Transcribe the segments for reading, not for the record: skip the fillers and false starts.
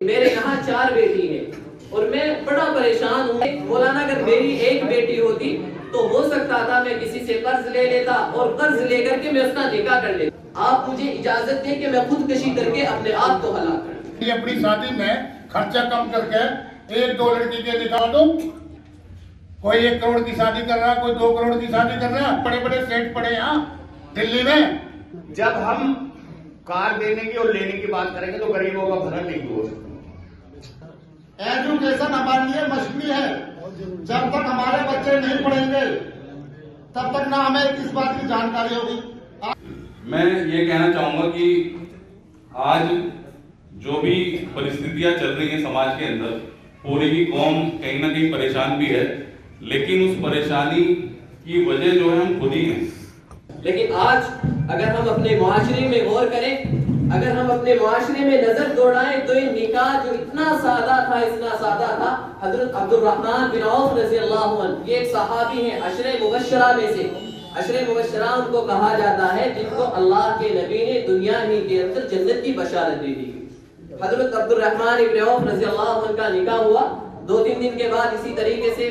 मेरे यहाँ 4 बेटी हैं और मैं बड़ा परेशान हूँ। मौलाना अगर मेरी एक बेटी होती तो हो सकता था मैं किसी से कर्ज ले लेता और कर्ज लेकर के मैं उसका निकाह कर लेता। आप मुझे इजाजत दें कि मैं खुदकशी करके अपने आप को हलाक कर दूं। अपनी शादी में खर्चा कम करके 1-2 लड़की के निकाह दो। कोई 1 करोड़ की शादी कर रहा है, कोई 2 करोड़ की शादी कर रहा है। बड़े बड़े सेठ पड़े यहाँ दिल्ली में। जब हम कार देने की और लेने की बात करेंगे तो गरीबों का भरण नहीं हो सकता। एजुकेशन हमारे लिए मछली है। जब तक हमारे बच्चे नहीं पढ़ेंगे तब तक ना हमें किस बात की जानकारी होगी। मैं ये कहना चाहूंगा कि आज जो भी परिस्थितियां चल रही हैं समाज के अंदर, पूरी की कौम कहीं ना कहीं परेशान भी है, लेकिन उस परेशानी की वजह जो है हम खुद ही हैं। लेकिन आज अगर हम अपने मुआशरे में गौर करें, अगर हम अपने मुआशरे में नजर दौड़ाएं तो ये निकाह जो इतना सादा था, हजरत अब्दुर्रहमान बिन औफ रज़ियल्लाहु अन्हु, ये एक सहाबी हैं, अशरे मुबश्शरा में से। अशरे मुबश्शरा उनको कहा जाता है जिनको अल्लाह के नबी ने दुनिया ही के अंदर जन्नत की बशारत दे दी। हजरत अब्दुर्रहमान बिन औफ रज़ियल्लाहु अन्हु का निकाह हुआ। 2-3 दिन के बाद इसी तरीके से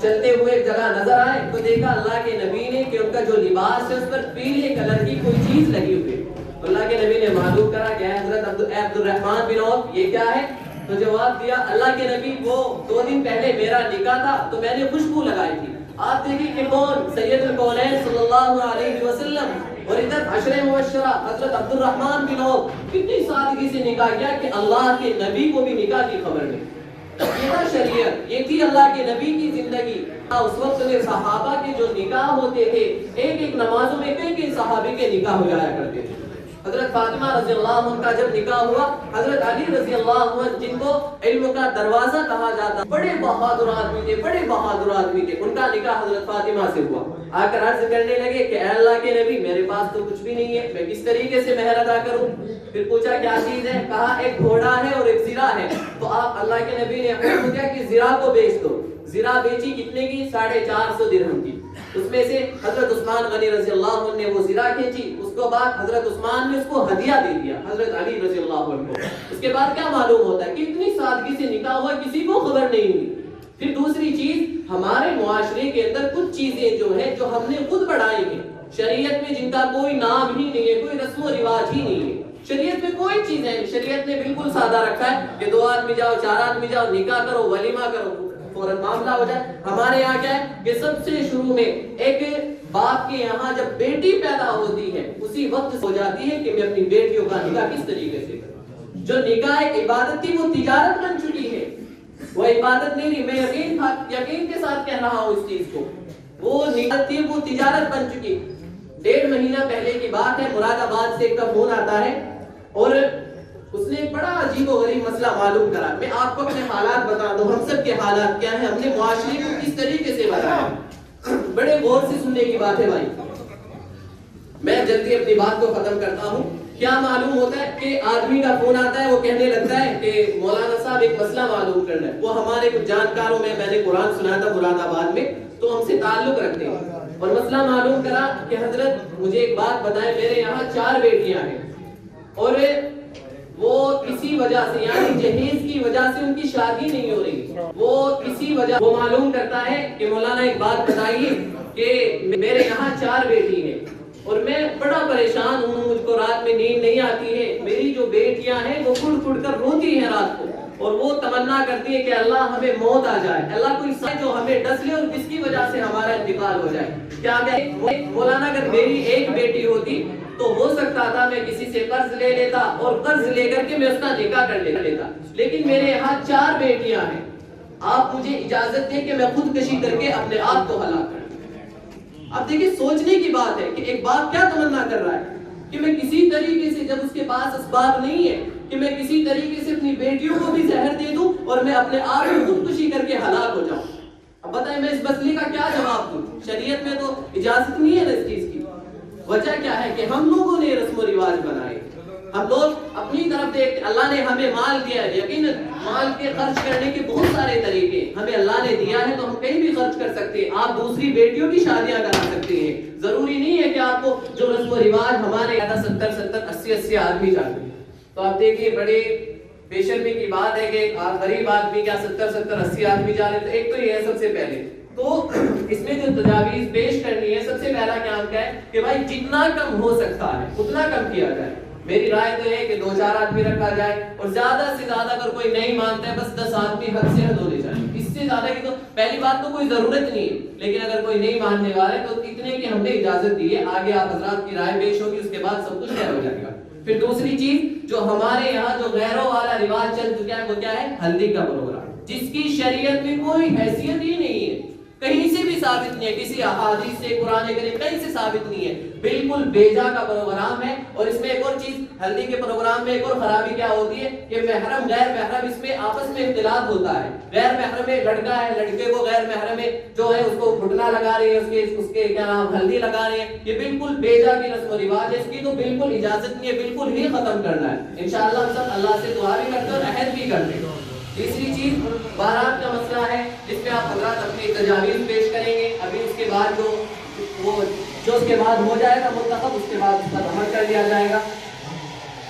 चलते हुए एक जगह नजर आए तो देखा अल्लाह के नबी ने कि उनका जो लिबास है उस पर पीले कलर की कोई चीज लगी हुई है। अल्लाह के नबी ने मालूम करा कि हजरत अब्दुर्रहमान बिन औफ ये क्या है? तो जवाब दिया अल्लाह के नबी वो 2 दिन पहले मेरा निकाह था तो मैंने खुशबू लगाई थी। आप देखिए कि कौन सैयदुल कौनैन सल्लल्लाहु अलैहि वसल्लम और इधर अशरे मुबश्शरा हजरत अब्दुर्रहमान बिन औफ कितनी सादगी से निकाह किया कि अल्लाह के नबी को भी निकाह की खबर नहीं। ये था शरीयत, ये थी अल्लाह के नबी की जिंदगी। उस वक्त में सहाबा के जो निकाह होते थे, एक नमाजों में कई सहाबी के निकाह हो जाया करते थे। हजरत फातिमा रज़ियल्लाहु अन्हा का जब निकाह हुआ, हजरत अली रज़ियल्लाहु अन्हु जिनको इल्म का दरवाजा कहा जाता, बड़े बहादुर आदमी थे, उनका निकाह हजरत फातिमा से हुआ। आकर अर्ज करने लगे कि अल्लाह के नबी मेरे पास तो कुछ भी नहीं है, मैं किस तरीके से मेहर अदा करूं? फिर पूछा क्या चीज है? कहा एक घोड़ा है और एक ज़िरा है। तो आप अल्लाह के नबी ने हुक्म दिया कि ज़िरा को बेच दो। ज़िरा बेची कितने की? 450 दिरहम की। उसमें से हजरत उस्मान गनी रज़ियल्लाहु अन्हु ने वो ज़िरा खींची। उसके बाद हजरत उस्मान ने उसको हदिया दे दिया हजरत अली रज़ियल्लाहु अन्हु को। उसके बाद क्या मालूम होता है कि इतनी सादगी से निकाह हुआ, किसी को खबर नहीं हुई। फिर दूसरी चीज, हमारे मुआशरे के अंदर कुछ चीजें जो है जो हमने खुद बढ़ाई हैं शरीयत में, जिनका कोई नाम ही नहीं है, कोई रस्म रिवाज ही नहीं है। शरीयत में कोई चीज है, शरीयत ने बिल्कुल सादा रखा है कि 2 आदमी जाओ, 4 आदमी जाओ, निकाह करो, वलीमा करो, फौरन मामला हो जाए। हमारे यहाँ क्या है कि सबसे शुरू में एक बाप के यहाँ जब बेटी पैदा होती है उसी वक्त हो जाती है कि मैं अपनी बेटियों का निकाह किस तरीके से करूं। जो निकाह एक इबादत थी वो तिजारत बन चुकी है, वो इबादत नहीं रही। मैं यकीन के साथ कह रहा हूँ इस चीज को, वो निकाह थी वो तिजारत बन चुकी। 1.5 महीना पहले की बात है, मुरादाबाद से एक फोन आता है और उसने बड़ा अजीब और गरीब मसला मालूम करा। मैं आपको अपने हालात बता दूं, हम सब के हालात क्या है, हमने मुआशरे को किस तरीके से बताया। बड़े गौर से सुनने की बात है भाई, मैं जल्दी अपनी बात को खत्म करता हूँ। क्या मालूम होता है कि आदमी का फोन आता है, वो कहने लगता है कि मौलाना साहब एक मसला मालूम करना है। वो हमारे कुछ जानकारों में, मैंने कुरान सुना था मुरादाबाद में, तो हमसे ताल्लुक रखते हैं और मसला मालूम करा कि हजरत मुझे एक बात बताएं, मेरे यहाँ 4 बेटियां हैं और वो किसी वजह से, यानी जहेज की वजह से उनकी शादी नहीं हो रही। वो किसी वजह, वो मालूम करता है कि मौलाना एक बात बताइए कि मेरे यहाँ 4 बेटी हैं और मैं बड़ा परेशान हूँ, मुझको रात में नींद नहीं आती है। मेरी जो बेटियां हैं वो फुड़ कर रोती हैं रात को और वो तमन्ना करती है कि अल्लाह हमें मौत आ जाए, अल्लाह कोई सच जो हमें डस ले और जिसकी वजह से हमारा इंतकाल हो जाए। क्या मौलाना अगर मेरी एक बेटी होती तो हो सकता था मैं किसी से कर्ज ले लेता और कर्ज लेकर के मैं उसका निकाह कर लेता, लेकिन मेरे यहाँ 4 बेटियां हैं। आप मुझे इजाजत दें कि मैं खुदकशी करके अपने आप को हलाक कर दूं। अब देखिए सोचने की बात है कि एक बाप क्या तमन्ना कर रहा है कि मैं किसी तरीके से, जब उसके पास असबाब नहीं है, कि मैं किसी तरीके से अपनी बेटियों को भी जहर दे दूं और मैं अपने आप को खुदकुशी करके हलाक हो जाऊं। अब बताएं मैं इस मसले का क्या जवाब दूं? शरीयत में तो इजाजत नहीं है ना इस चीज की। वजह क्या है कि हम लोगों ने रस्म रिवाज बनाए, हम लोग अपनी तरफ देखते। अल्लाह ने हमें माल दिया है, यकीन माल के खर्च करने के बहुत सारे तरीके हमें अल्लाह ने दिया है, तो हम कहीं भी खर्च कर सकते हैं। आप दूसरी बेटियों की शादियां करा सकते हैं, जरूरी नहीं है कि आपको जो रस्म रिवाज हमारे 70-80 आदमी जाते हैं। तो आप देखिए बड़े बेशर्मी की बात है कि गरीब आदमी क्या 70-80 आदमी जा रहे हैं, तो एक तो ये है सबसे पहले। तो इसमें जो तजावीज पेश करनी है, सबसे पहला काम क्या है कि भाई जितना कम हो सकता है उतना कम किया जाए। मेरी राय तो है कि 2-4 आदमी रखा जाए, और ज्यादा से ज्यादा अगर कोई नहीं मानता है बस 10 आदमी हद से हद होने चाहिए। इससे ज्यादा की तो पहली बात तो कोई जरूरत नहीं है, लेकिन अगर कोई नहीं मानने वाला है तो इतने की हमने इजाजत दी है। आगे आप हजरात की राय पेश होगी, उसके बाद सब कुछ तय हो जाएगा। फिर दूसरी चीज जो हमारे यहाँ जो गैरों वाला रिवाज चल चुका है वो क्या है, हल्दी का प्रोग्राम, जिसकी शरीयत में कोई हैसियत ही नहीं है, कहीं से भी साबित नहीं है, किसी अहादीस से कुरान करीम कहीं से साबित नहीं है, बिल्कुल बेजा का प्रोग्राम है। और इसमें एक और चीज, हल्दी के प्रोग्राम में एक और खराबी क्या होती है कि महरम गैर महरम इसमें आपस में इख्तिलाफ होता है। गैर महरम में लड़का है, लड़के को गैर महरम में जो है उसको घुटना लगा रही है, उसके क्या नाम हल्दी लगा रहे हैं, ये बिल्कुल बेजा की रस्म रिवाज है, इसकी तो बिल्कुल इजाजत नहीं है, बिल्कुल ही खत्म करना है। इंशाअल्लाह हम सब अल्लाह से दुआ भी करते हैं और अहद भी करते हैं। तीसरी चीज बारात का मसला है, जिसमें आप हजरात अपनी तजावीज पेश करेंगे। अभी उसके बाद जो उसके बाद हो जाएगा मुंतखब, उसके बाद उसका अमल कर लिया जाएगा।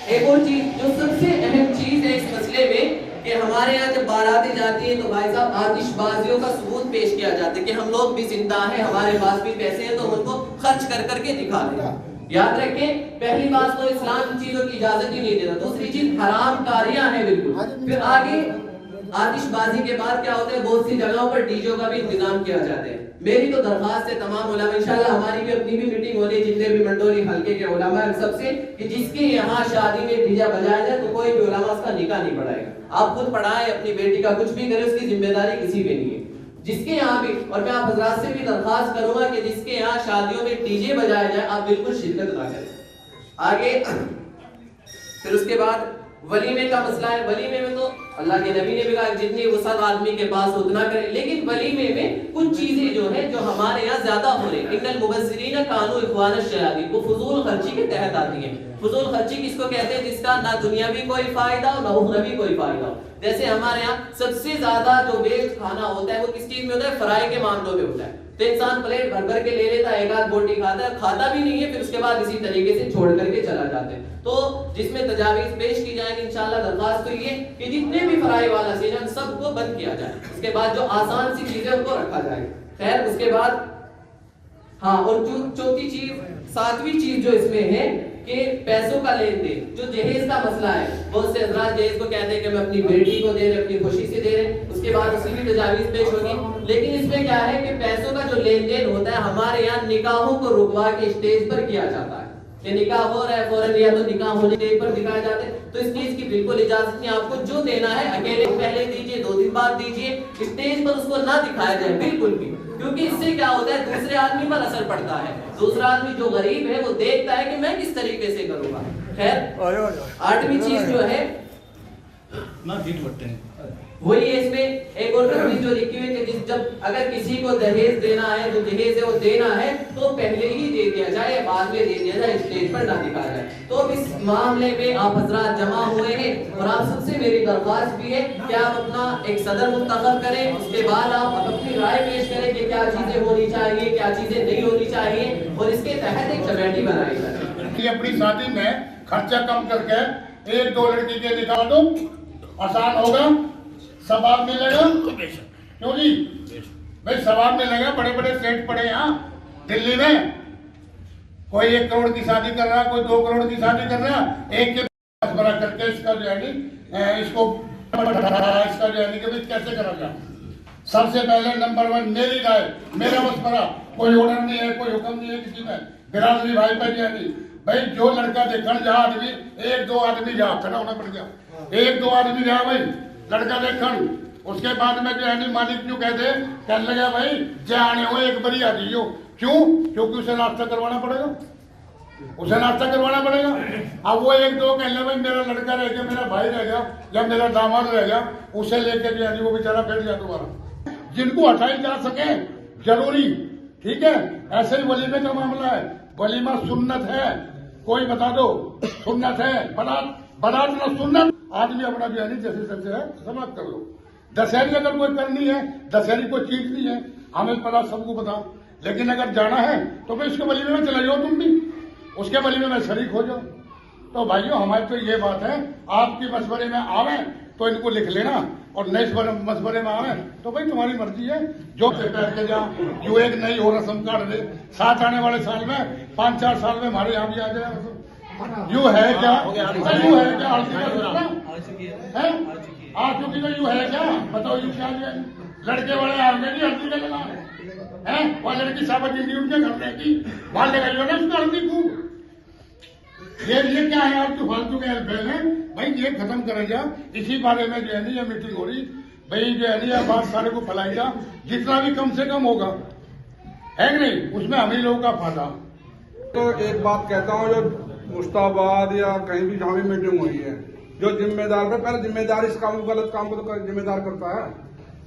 एक और चीज जो सबसे अहम चीज है इस मसले में कि हमारे यहाँ जब बारातें जाती हैं तो भाई साहब आतिशबाजियों का सबूत पेश किया जाता है कि हम लोग भी जिंदा हैं, हमारे पास भी पैसे हैं, तो उनको खर्च कर करके दिखा दें। याद रखें, पहली बात तो इस्लाम इन चीजों की इजाजत ही नहीं देता। दूसरी चीज हराम कारियां हैं बिल्कुल। फिर आगे आतिशबाजी के बाद क्या होता है, बहुत सी जगहों पर डीजे का भी इंतजाम किया जाता है। मेरी तो दरखास्त है तमाम उलमा, इंशाल्लाह हमारी भी अपनी भी मीटिंग होनी, जितने भी मंडोरी हल्के के उलमा हैं सबसे, कि जिसके यहाँ शादी में डीजे बजाया जाए तो कोई भी उलमा उसका निकाह नहीं पढ़ाएगा। आप खुद पढ़ाएं, अपनी बेटी का कुछ भी करें, उसकी जिम्मेदारी किसी पे नहीं है। जिसके यहाँ भी, और मैं आप हजरात से भी दरखास्त करूंगा कि जिसके यहाँ शादियों में डीजे बजाया जाए आप बिल्कुल शिरकत ना करें। आगे फिर उसके बाद वलीमे का मसला है। वलीमे में तो अल्लाह के नबी ने भी कहा जितनी वसअत आदमी के पास उतना करे, लेकिन वलीमे में कुछ चीजें जो है जो हमारे यहाँ ज्यादा हो रही है। इन्नल मुबस्सिरीन कानू इख्वान शयातीन, वो फजूल खर्ची के तहत आती है। फजूल खर्ची किसको कहते हैं, जिसका ना दुनियावी कोई फायदा हो ना उखरवी कोई फायदा हो। जैसे हमारे यहाँ सबसे ज्यादा जो वेस्ट खाना होता है वो किस चीज में होता है, फ्राई के मामलों में होता है। तो इंसान प्लेट भर भर के ले लेता है, एक आध बोटी खाता है, खाता भी नहीं है, फिर उसके बाद इसी तरीके से छोड़ करके चला जाते हैं। तो जिसमें तजावीज पेश की जाएगी इंशाल्लाह, दरखास्त तो ये कि जितने भी फ्राई वाला सीजन सबको बंद किया जाए, उसके बाद जो आसान सी चीजें उनको रखा जाए। खैर उसके बाद हाँ, और चौथी चीज, सातवीं चीज जो इसमें है कि पैसों का लेन देन, जो जहेज का मसला है। बहुत से हजरात जहेज को कहते हैं कि मैं अपनी बेटी को दे रहे, अपनी खुशी से दे रहे, उसके बाद उसकी भी तजावीज पेश होगी। लेकिन इसमें क्या है कि पैसों का जो लेन देन होता है हमारे यहाँ निकाहों को रुकवा के स्टेज पर किया जाता है। कि निकाह हो रहा है फौरन या तो निकाह होने स्टेज पर दिखाए जाते हैं, तो इस चीज की बिल्कुल इजाजत नहीं। आपको जो देना है अकेले पहले दीजिए, 2 दिन बाद दीजिए, स्टेज पर उसको ना दिखाया जाए बिल्कुल भी, क्योंकि इससे क्या होता है दूसरे आदमी पर असर पड़ता है। दूसरा आदमी जो गरीब है वो देखता है कि मैं किस तरीके से करूंगा। खैर 8वीं चीज जो है वही है, इसमें एक और चीज जो लिखी हुई है कि जब अगर किसी को दहेज देना है, जो दहेज है वो देना है तो पहले ही दे दिया जाए या बाद में दे दिया जाए, स्टेज पर ना दिखाया जाए। तो इस मामले में आप हजरात जमा हुए हैं और आप सबसे मेरी दरख्वास्त भी है कि आप अपना एक सदर मुंतखब करें, उसके बाद आप अपनी राय पेश करें कि क्या चीजें होनी चाहिए, क्या चीजें नहीं होनी चाहिए, और इसके तहत एक कमेटी बनाई जाए। अपनी शादी में खर्चा कम करके 1-2 लड़की के निकाल दो, आसान होगा, सवाब मिलेगा। क्यों जी भाई, सवाब मिलेगा। बड़े बड़े सेठ पड़े यहाँ दिल्ली में, कोई 1 करोड़ की शादी कर रहा, कोई 2 करोड़ की शादी कर रहा, एक के मशवरा करके इसका जो है इसको इसका जो है कि कैसे करा जाए। सबसे पहले नंबर 1 मेरी राय, मेरा मशवरा, कोई ऑर्डर नहीं है, कोई हुक्म नहीं है किसी में, बिरादरी भाई पर नहीं भाई, जो लड़का देखने जहाँ आदमी 1-2 आदमी जहाँ खड़ा होना पड़ गया, 1-2 आदमी जहाँ भाई लड़का देखन, उसके बाद में जो है मालिक जो कहते कहने लगा भाई जाने हो एक बड़ी आ जाइयो। क्यों? क्योंकि उसे नाश्ता करवाना पड़ेगा, उसे नाश्ता करवाना पड़ेगा। अब वो 1-2 कहने भाई मेरा लड़का रह गया, मेरा भाई रह गया या मेरा दामाद रह गया, उसे लेकर जो है वो बेचारा बैठ गया दोबारा। जिनको हटाई जा सके जरूरी, ठीक है। ऐसे ही वलीमे का मामला है, वलीमा सुन्नत है, कोई बता दो सुन्नत है, बारात ना सुन्नत। आदमी अपना जो है जैसे सबसे है समाप्त कर लो। दशहरी अगर कोई करनी है, दशहरी कोई चीज नहीं है, हमें पता सबको बताओ, लेकिन अगर जाना है तो फिर इसके वलीमे में चला जाओ तुम भी, उसके वलीमे में शरीक हो जाओ। तो भाइयों हमारी तो ये बात है, आपकी मशवरे में आवे तो इनको लिख लेना, और नए मशवरे में आवे तो भाई तुम्हारी मर्जी है, जो पैर के जा जो एक नई और रस्म काट दे, साथ आने वाले साल में 5-4 साल में हमारे यहाँ भी आ जाए। यू है क्या, यू है क्या है आ चुकी तो यू है क्या, बताओ यू क्या है? लड़के वाले आ गए नहीं हल्दी का लगा है, वह लड़की साबित नहीं उनके घर में की वहां लगाइयो ना उसको हल्दी खूब। ये क्या है आपकी फालतू के हेल्प है भाई, ये खत्म करेगा। इसी बारे में जो है ये मीटिंग हो रही भाई, जो है ये बात सारे को फैलाएगा, जितना भी कम से कम होगा है कि नहीं, उसमें हम ही लोगों का फायदा। तो एक बात कहता हूँ, जो मुश्ताबाद या कहीं भी जहाँ भी मीटिंग हुई है, जो जिम्मेदार है, पहले जिम्मेदारी इस काम को, गलत काम को तो जिम्मेदार करता है,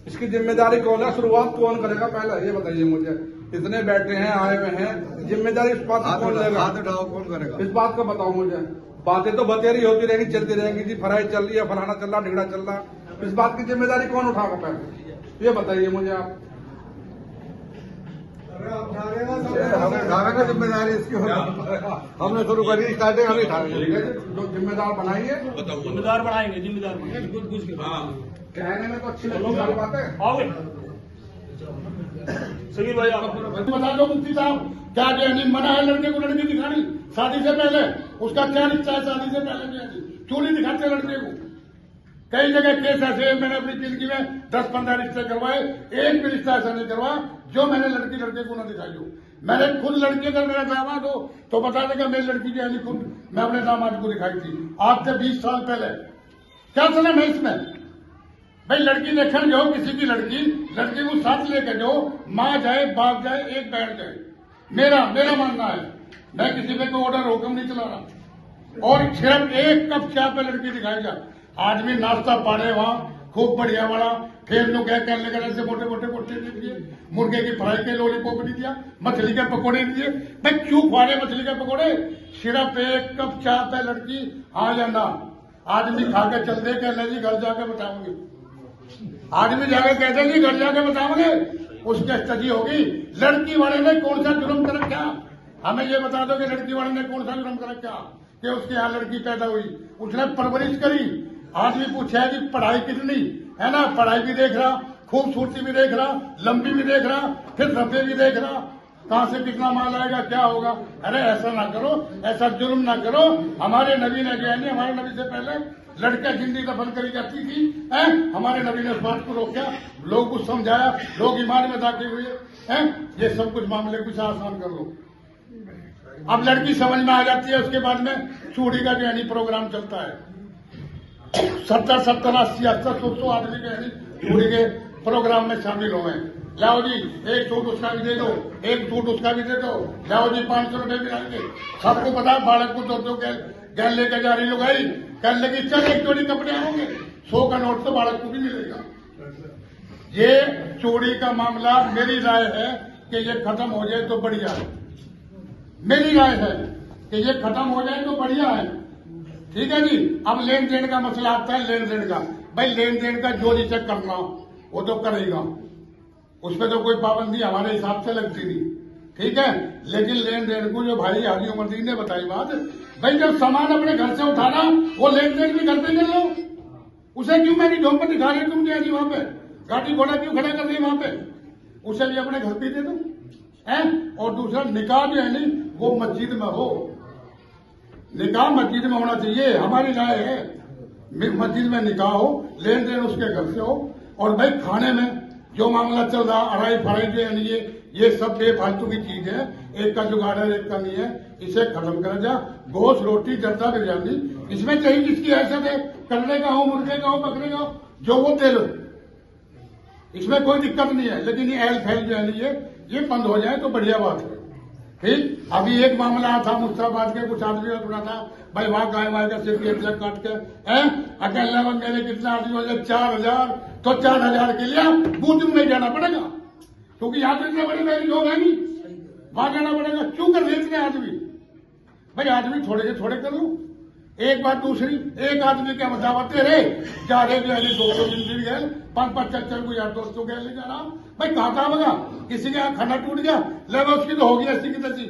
इसकी जिम्मेदारी कौन है, शुरुआत कौन करेगा, पहले ये बताइए मुझे। इतने बैठे हैं, आए हुए हैं, जिम्मेदारी इस बात को कौन लेगा, हाथ उठाओ कौन करेगा, इस बात को बताओ मुझे। बातें तो बतेरी होती रहेगी, चलती रहेगी जी, फराई चल रही है, फलाना चल रहा, ढिगड़ा चल रहा, इस बात की जिम्मेदारी कौन उठाएगा पहले, ये बताइए मुझे आप। हमें उठाएगा जिम्मेदारी इसकी, हमने शुरू करी स्टार्टिंग, हमें उठाएंगे, जो जिम्मेदार बनाइए, जिम्मेदार बनाएंगे, जिम्मेदार बनाएंगे। कहने में तो अच्छी लगती बात है। सही भाई आप बता दो मुफ्ती साहब, क्या जो मना है लड़के को लड़की दिखानी शादी से पहले, उसका क्या रिश्ता है शादी से पहले जो क्यों नहीं दिखाते लड़के को? कई जगह केस ऐसे, मैंने अपनी जिंदगी में 10-15 रिश्ते करवाए, एक भी रिश्ता ऐसा नहीं करवा जो मैंने लड़के को न दिखाई हो। मैंने खुद लड़की अगर मेरा दामाद हो तो बता देगा मेरी लड़की जो है खुद मैं अपने दामाद को दिखाई थी आज से 20 साल पहले। क्या सलाम है इसमें भाई? लड़की देखने जाओ, किसी की लड़की को साथ लेकर जाओ, माँ जाए, बाप जाए, एक बैठ जाए, मेरा मानना है, मैं किसी पे कोई ऑर्डर हुक्म नहीं चला रहा। और सिर्फ एक कप चाय पे लड़की दिखाई जा, आदमी नाश्ता पाने वहां खूब बढ़िया वाला, फिर लोग क्या करने का ऐसे मोटे मोटे पोटे दे दिए, मुर्गे की फ्राई के लॉलीपॉप नहीं दिया, मछली के पकौड़े दिए। भाई क्यों खाने मछली के पकौड़े? सिर्फ एक कप चाय पे लड़की आ या ना, आदमी खा के चल दे, कहने जी घर जाके बताऊंगी, आदमी जाके कहते जी घर जाके बताओगे, उसकी स्थिति होगी। लड़की वाले ने कौन सा जुर्म कर रखा? हमें ये बता दो कि लड़की वाले ने कौन सा जुर्म कर रखा कि उसके यहाँ लड़की पैदा हुई, उसने परवरिश करी। आदमी पूछा कि पढ़ाई कितनी है ना, पढ़ाई भी देख रहा, खूबसूरती भी देख रहा, लंबी भी देख रहा, फिर सफे भी देख रहा, कहां से कितना माल आएगा, क्या होगा। अरे ऐसा ना करो, ऐसा जुर्म ना करो। हमारे नबी ने जो है, हमारे नबी से पहले लड़कियां जिंदगी दफन करी जाती थी, हमारे नबी ने उस बात को रोका, लोग कुछ समझाया, लोग ईमान में दाखिल हुए हैं। ये सब कुछ मामले कुछ आसान कर लो। अब लड़की समझ में आ जाती है, उसके बाद में चूड़ी का जो है प्रोग्राम चलता है, 70, 80, 100 आदमी के चूड़ी के प्रोग्राम में शामिल हुए। लाओ जी एक सूट उसका भी दे दो, एक सूट उसका भी दे दो, लाओ जी 500 रुपए भी आएंगे। सबको पता बालक को 2 गैल लेकर जा रही लुगाई, कहने लगी चल एक जोड़ी कपड़े आओगे, 100 का नोट तो बालक को भी मिलेगा। ये चोरी का मामला मेरी राय है कि ये खत्म हो जाए तो बढ़िया है, मेरी राय है कि ये खत्म हो जाए तो बढ़िया है। ठीक है जी। अब लेन देन का मसला आता है, लेन देन का, भाई लेन देन का जो जिसे करना वो तो करेगा, उसमें तो कोई पाबंदी हमारे हिसाब से लगती नहीं, ठीक है। लेकिन लेन देन को जो भाई हाजी उमरदीन ने बताई बात, भाई जब सामान अपने घर से उठाना वो लेन देन भी घर पे कर लो, उसे क्यों मेरी ढोम पर दिखा रहे तुम जी वहां पे, गाड़ी घोड़ा क्यों खड़ा कर रही वहां पे, उसे भी अपने घर पे दे दो है। और दूसरा निकाह जो है नहीं वो मस्जिद में हो, निकाह मस्जिद में होना चाहिए, हमारी राय है मस्जिद में निकाह हो, लेन देन उसके घर से हो। और भाई खाने में जो मामला चल रहा अढ़ाई फराई जो है ये सब बेफालतू की चीज है, एक का जुगाड़ है एक का नहीं है, इसे खत्म कर जा। गोश्त रोटी जर्दा बिरयानी इसमें चाहिए जिसकी हैसियत है, करने का हो, मुर्गे का हो, बकरे का हो, जो वो दे लो, इसमें कोई दिक्कत नहीं है। लेकिन ये एल फैल जो है ये बंद हो जाए तो बढ़िया बात है। ठीक। अभी एक मामला था मुस्ताबाद के, कुछ आदमी ने सुना था भाई वहां गाय वाय का सिर्फ 1 लाख काट के अकेले मेरे कितना आदमी हो जाए 4000, तो 4000 के लिए बूथ में जाना पड़ेगा, क्योंकि यहाँ तो इतने बड़े मेरी लोग है नहीं, वहां जाना पड़ेगा। क्यों कर रहे इतने आदमी? भाई आदमी थोड़े से थोड़े कर लो। एक बात दूसरी, एक आदमी क्या बताते रहे जा रहे जो है 200 दिन गए, 5-5 चल को यार दोस्तों गए ले जा रहा, भाई कहा बगा किसी के यहाँ खाना टूट गया, ले उसकी तो होगी 80 की 80,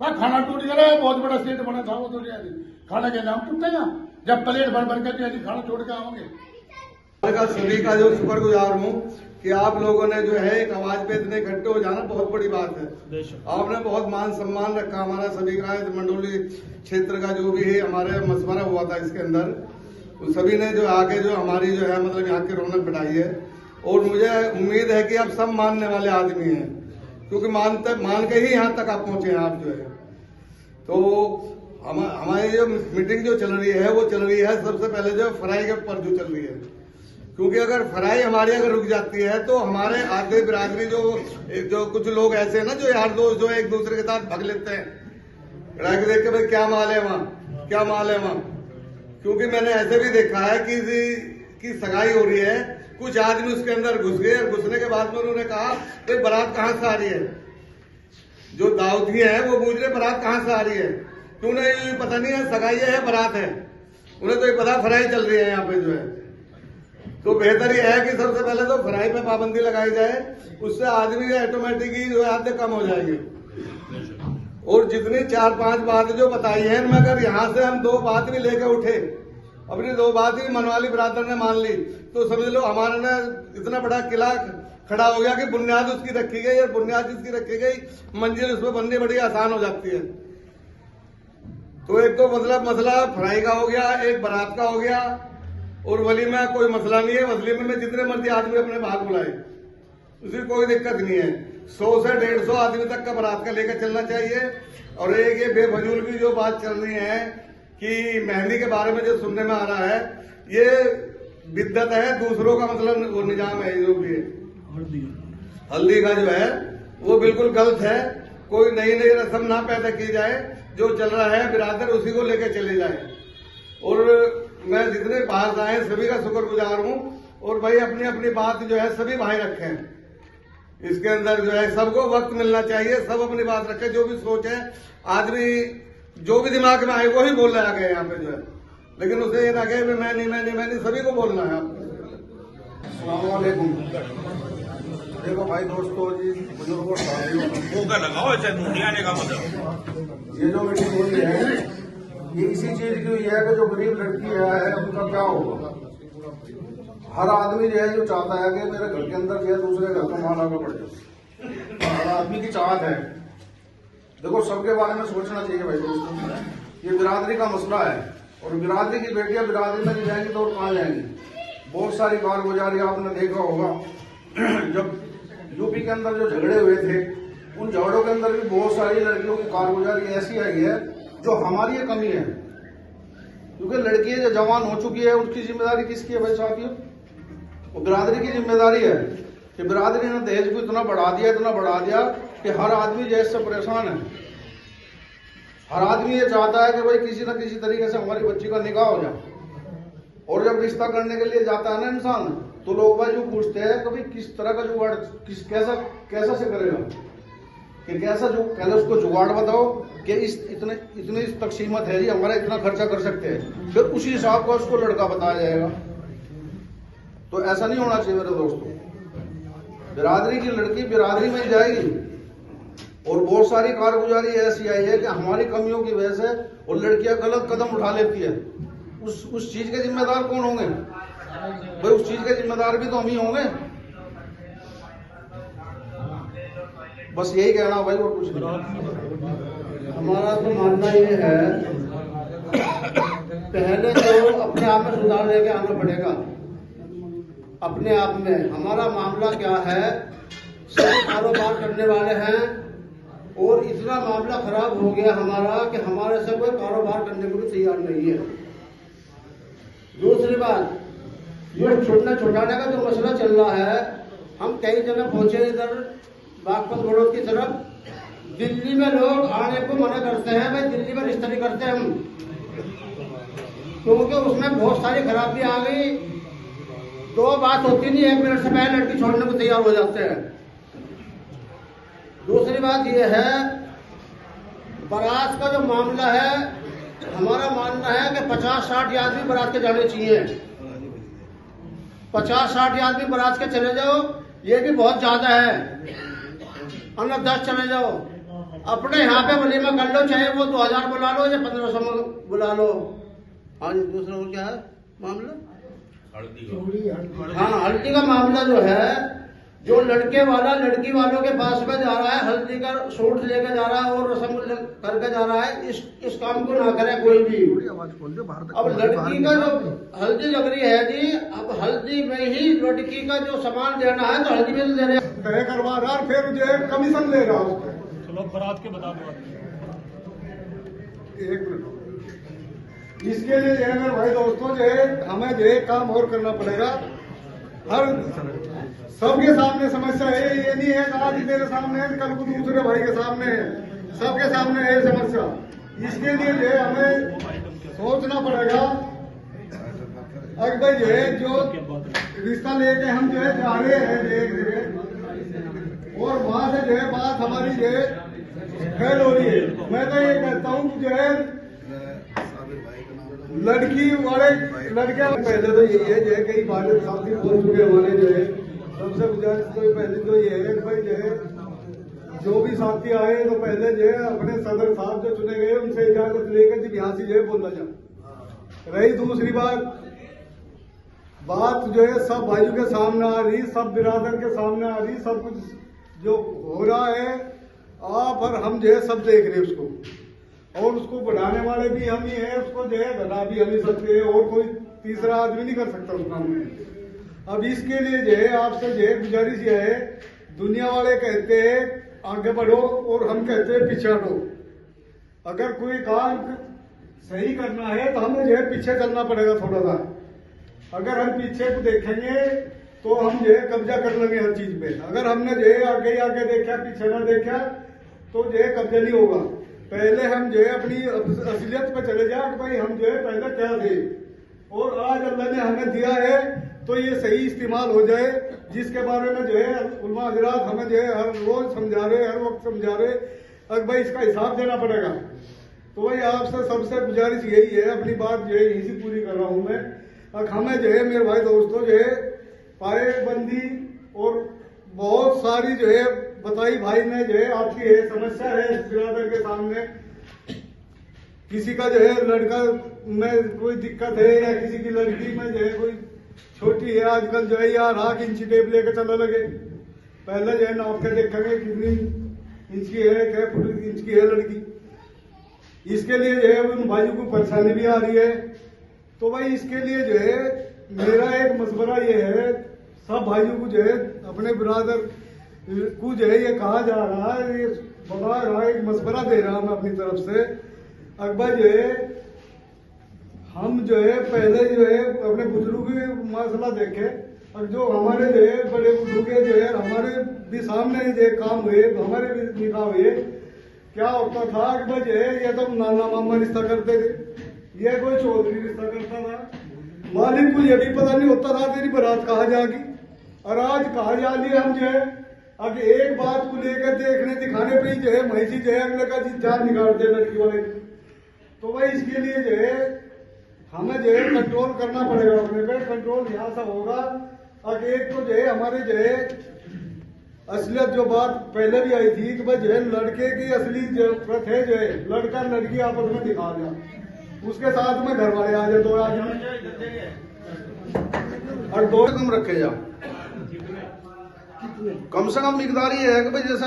वह खाना टूट गया, बहुत बड़ा सेट बना था वो तो खाना के नाम टूटते ना, जब प्लेट भर भर के खाना छोड़ के आओगे। का सभी का जो शुक्रगुजार हूँ कि आप लोगों ने जो है एक आवाज पे इतने इकट्ठे हो जाना बहुत बड़ी बात है। आपने बहुत मान सम्मान रखा हमारा सभी का, मंडोली क्षेत्र का जो भी है हमारे मशवरा हुआ था इसके अंदर, तो सभी ने जो आके जो हमारी जो है मतलब यहाँ की रौनक बढ़ाई है। और मुझे उम्मीद है कि अब सब मानने वाले आदमी हैं, क्योंकि मान के ही यहाँ तक आप पहुंचे हैं आप जो है। तो हमारी जो मीटिंग जो चल रही है वो चल रही है सबसे पहले जो फ्राई के ऊपर जो चल रही है, क्योंकि अगर फ्राई हमारी अगर रुक जाती है तो हमारे आधे बिरादरी जो कुछ लोग ऐसे हैं ना जो यार दोस्त जो एक दूसरे के साथ भाग लेते हैं, देख के भाई क्या माल है वहाँ, क्या माल है वहाँ। क्योंकि मैंने ऐसे भी देखा है कि किसी की सगाई हो रही है, कुछ आदमी उसके अंदर घुस गए और घुसने के बाद में उन्होंने कहा भाई बारात कहाँ से आ रही है। जो दाऊदी है वो पूछ रहे बारात कहाँ से आ रही है, क्यों नहीं पता नहीं है सगाई है बारात है, उन्हें तो ये पता फ्राई चल रही है यहाँ पे जो है। तो बेहतर यह है कि सबसे पहले तो फ्राई पे पाबंदी लगाई जाए, उससे आदमी ऑटोमेटिक ही जो है कम हो जाएंगे। और जितनी 4-5 बात जो बताई है इनमें अगर यहाँ से हम 2 बात भी लेकर उठे, अपनी 2 बात ही मनवाली बिरादर ने मान ली, तो समझ लो हमारे ने इतना बड़ा किला खड़ा हो गया कि बुनियाद उसकी रखी गई, और बुनियाद जिसकी रखी गई मंजिल उसमें बननी बड़ी आसान हो जाती है। तो एक तो मतलब मसला फ्राई का हो गया, एक बारात का हो गया, और वलीमा कोई मसला नहीं है। वलीमे में जितने मर्जी आदमी अपने भाग बुलाए, उसकी कोई दिक्कत नहीं है। 100 से 150 आदमी तक का बारात का लेकर चलना चाहिए। और एक ये बेफजूल की जो बात चल रही है कि मेहंदी के बारे में जो सुनने में आ रहा है, ये बिद्दत है, दूसरों का मतलब वो निजाम है जो भी है। हल्दी का जो है वो बिल्कुल गलत है। कोई नई नई रस्म ना पैदा की जाए, जो चल रहा है बिरादर उसी को लेकर चले जाए। और मैं जितने बाहर आए सभी का शुक्रगुजार हूँ, और भाई अपनी अपनी बात जो है सभी भाई रखें। इसके अंदर जो है सबको वक्त मिलना चाहिए, सब अपनी बात रखें, जो भी सोच है आदमी जो भी दिमाग में आए वो ही बोल रहा है यहाँ पे जो है, लेकिन उसे ये ना कहे मैं नहीं, सभी को बोलना है। अस्सलाम वालेकुम। देखो भाई दोस्तों जी, बुजुर्गों साथियों, ये जो मीटिंग हुई है ये इसी चीज की हुई है कि जो गरीब लड़की है उनका क्या होगा। हर आदमी जो है जो चाहता है कि मेरे घर के अंदर जो है दूसरे घर का माल आगे बढ़ जाए, हर आदमी की चाहत है। देखो सबके बारे में सोचना चाहिए भाई दोस्तों, ये बिरादरी का मसला है, और बिरादरी की बेटियां बिरादरी में नहीं जाएंगी तो और कहाँ जाएंगी। बहुत सारी कारगुजारी आपने देखा होगा, जब यूपी के अंदर जो झगड़े हुए थे उन झगड़ों के अंदर भी बहुत सारी लड़कियों की कारगुजारी ऐसी आई है जो हमारी ये कमी है। क्योंकि लड़की जो जवान हो चुकी है उसकी जिम्मेदारी किसकी है भाई साथियों, वो बिरादरी की जिम्मेदारी है कि बिरादरी ने दहेज को इतना बढ़ा दिया कि हर आदमी जैसे परेशान है। हर आदमी ये चाहता है कि भाई किसी न किसी तरीके से हमारी बच्ची का निकाह हो जाए। और जब रिश्ता करने के लिए जाता है ना इंसान, तो लोग भाई जो पूछते हैं कभी किस तरह का जुगाड़ कैसा से करेगा, कि कैसा जो पहले उसको जुगाड़ बताओ कि इतनी तकसीमत है जी, हमारा इतना खर्चा कर सकते हैं, फिर उसी हिसाब का उसको लड़का बताया जाएगा। तो ऐसा नहीं होना चाहिए मेरे दोस्तों। बिरादरी की लड़की बिरादरी में जाएगी, और बहुत सारी कारगुजारी ऐसी आई है कि हमारी कमियों की वजह से और लड़कियां गलत कदम उठा लेती है। उस चीज के जिम्मेदार कौन होंगे भाई, उस चीज के जिम्मेदार भी तो हम ही होंगे। बस यही कहना भाई, और कुछ नहीं। हमारा तो मानना ये है, पहले तो अपने आप में सुधार लेके आना पड़ेगा। अपने आप में हमारा मामला क्या है, सभी कारोबार करने वाले हैं और इतना मामला खराब हो गया हमारा कि हमारे से कोई कारोबार करने को भी तैयार नहीं है। दूसरी बात, ये छुड़ाने का जो मसला चल रहा है, हम कई जगह पहुंचे इधर बागपत बड़ौद की तरफ, दिल्ली में लोग आने को मना करते हैं, भाई दिल्ली में रिश्ता नहीं करते हम, क्योंकि उसमें बहुत सारी खराबी आ गई। 2 बात होती नहीं, 1 मिनट से पहले लड़की छोड़ने को तैयार हो जाते हैं। दूसरी बात यह है, बारात का जो मामला है, हमारा मानना है कि 50-60 आदमी बारात के जाने चाहिए। 50-60 आदमी बारात के चले जाओ, ये भी बहुत ज्यादा है। अन्य 10 चले जाओ, अपने यहाँ पे वलीमा कर लो, चाहे वो 2000 बुला लो या 1500 बुला लो। हाँ जी, दूसरा और क्या है मामला? हाँ, हल्दी का मामला जो है, जो लड़के वाला लड़की वालों के पास में जा रहा है, हल्दी का सूट लेके जा रहा है और रस्म करके जा रहा है, इस काम को ना करे कोई भी। अब लड़की का जो हल्दी लग रही है जी, अब हल्दी में ही लड़की का जो सामान देना है तो हल्दी में दे रहे तय करवा रहा और फिर जो है कमीशन ले रहा उसको। चलो बारात के बता दो। एक मिनट, इसके लिए जो है मेरे भाई दोस्तों, जो है हमें जो है काम और करना पड़ेगा। हर सबके सामने समस्या है, ये नहीं है कि आज मेरे सामने है, कल को दूसरे भाई के सामने है, सबके सामने है समस्या। इसके लिए जो है हमें सोचना पड़ेगा। अगर भाई जो है जो रिश्ता लेके हम जो है जा रहे हैं और वहां से जो है बात हमारी जो है फैल हो रही है, मैं तो ये कहता हूँ कि जो है लड़की वाले लड़के पहले तो यही है जो है कई बार साथी बोल चुके हमारे जो है, सबसे गुजारिश तो पहले तो ये है भाई जो है जो भी साथी आए तो पहले जो है अपने सदर साहब जो चुने गए उनसे इजाजत लेकर जब यहाँ से जो है बोला जाए। रही दूसरी बात जो है सब भाइयों के सामने आ रही, सब बिरादर के सामने आ रही, सब कुछ जो हो रहा है आप और हम जो है सब देख रहे हैं उसको, और उसको बढ़ाने वाले भी हम ही हैं, उसको जो है घटा भी हम ही सकते हैं, और कोई तीसरा आदमी नहीं कर सकता उस काम में। अब इसके लिए जो है आपसे जो है गुजारिश ये है, दुनिया वाले कहते हैं आगे बढ़ो और हम कहते हैं पीछे हटो। अगर कोई काम सही करना है तो हमें जो है पीछे चलना पड़ेगा थोड़ा सा। अगर हम पीछे को देखेंगे तो हम जो है कब्जा कर लेंगे हर चीज पे। अगर हमने जो है आगे आगे देखा पीछे ना देखा तो जो है कब्जा नहीं होगा। पहले हम जो है अपनी असलियत पे चले जाए कि भाई हम जो है पहले क्या दे, और आज अल्लाह ने हमें दिया है तो ये सही इस्तेमाल हो जाए, जिसके बारे में जो है उलमा हजरात हमें जो है हर रोज समझा रहे, हर वक्त समझा रहे, अब भाई इसका हिसाब देना पड़ेगा। तो भाई आपसे सबसे गुजारिश यही है, अपनी बात जो है यहीं से पूरी कर रहा हूँ मैं। अब हमें जो है मेरे भाई दोस्तों जो है पाएबंदी और बहुत सारी जो है बताई भाई ने जो है आपकी है समस्या है इस बिरादर के सामने, किसी का जो है लड़का में कोई दिक्कत है या किसी की लड़की में जो है कोई छोटी है, आजकल जो है यार 8 इंची टेप लेकर चलने लगे। पहले जो है नाप के देखेंगे कितनी इंच की है, क्या फुट इंच की है लड़की। इसके लिए जो है उन भाइयों को परेशानी भी आ रही है। तो भाई इसके लिए जो है मेरा एक मशवरा ये है, सब भाइयों को जो है अपने बिरादर को जो है ये कहा जा रहा है, ये बता रहा है, एक मशवरा दे रहा हूं मैं अपनी तरफ से। अकबर जो है हम जो है पहले जो है अपने बुजुर्ग के मसला देखे, और जो हमारे जो है बड़े बुजुर्ग जो है हमारे भी सामने जो काम हुए, हमारे भी निकाह हुए, क्या होता था अकबर जो है ये तो नाना मामा रिश्ता करते थे, ये कोई चौधरी रिश्ता करता था, मालिक को ये भी पता नहीं होता था तेरी बारात कहाँ जाएगी। और आज कहा जा लिया हम जो है अब एक बात को लेकर देखने दिखाने पे ही जो है महिषी जो है अगले का जान निकालते लड़की वाले। तो भाई इसके लिए जो है हमें जो है कंट्रोल करना पड़ेगा अपने पे। कंट्रोल यहाँ से होगा अब एक तो जो है हमारे जो है असलियत जो बात पहले भी आई थी कि भाई जो है लड़के की असली जो प्रथा जो है लड़का लड़की आपस में दिखा जाए, उसके साथ में घर वाले आ जाए, दो आ जाए और दो कम रखे जा, कम से कम मिकदार ये है कि भाई जैसे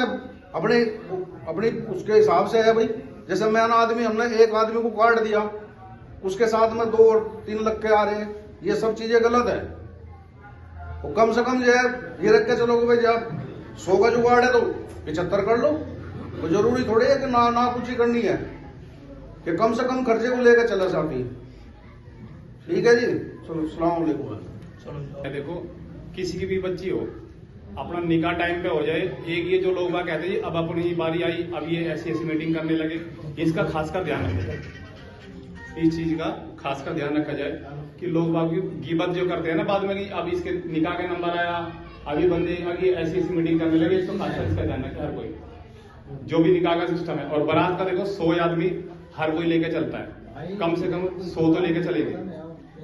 अपने उसके हिसाब से है भाई। जैसे मैंने आदमी हमने एक आदमी को काट दिया, उसके साथ में 2 और 3 लग के आ रहे हैं, ये सब चीजें गलत है। तो कम से कम जो है ये रख के चलो कि भाई जब 100 का जुगाड़ है तो 75 कर लो। तो जरूरी थोड़ी है कि ना कुछ ही करनी है, कि कम से कम खर्चे को लेकर चले साथी। ठीक है जी, चलो सलाम अलैकुम। देखो किसी की भी बच्ची हो, अपना निकाह टाइम पे हो जाए। एक ये जो लोग बात कहते हैं अब अपनी बारी आई, अब ये ऐसी मीटिंग करने लगे, इसका खासकर ध्यान रखा जाए। इस चीज का खासकर ध्यान रखा जाए कि लोग बाग गिबत जो करते हैं ना बाद में कि अब इसके निकाह का नंबर आया, अभी बंदे अभी ऐसी मीटिंग करने लगे, इसको खासकर इसका ध्यान रखे हर कोई जो भी निकाह का सिस्टम है। और बारात का देखो 100 आदमी हर कोई लेके चलता है, कम से कम 100 तो लेके चलेंगे।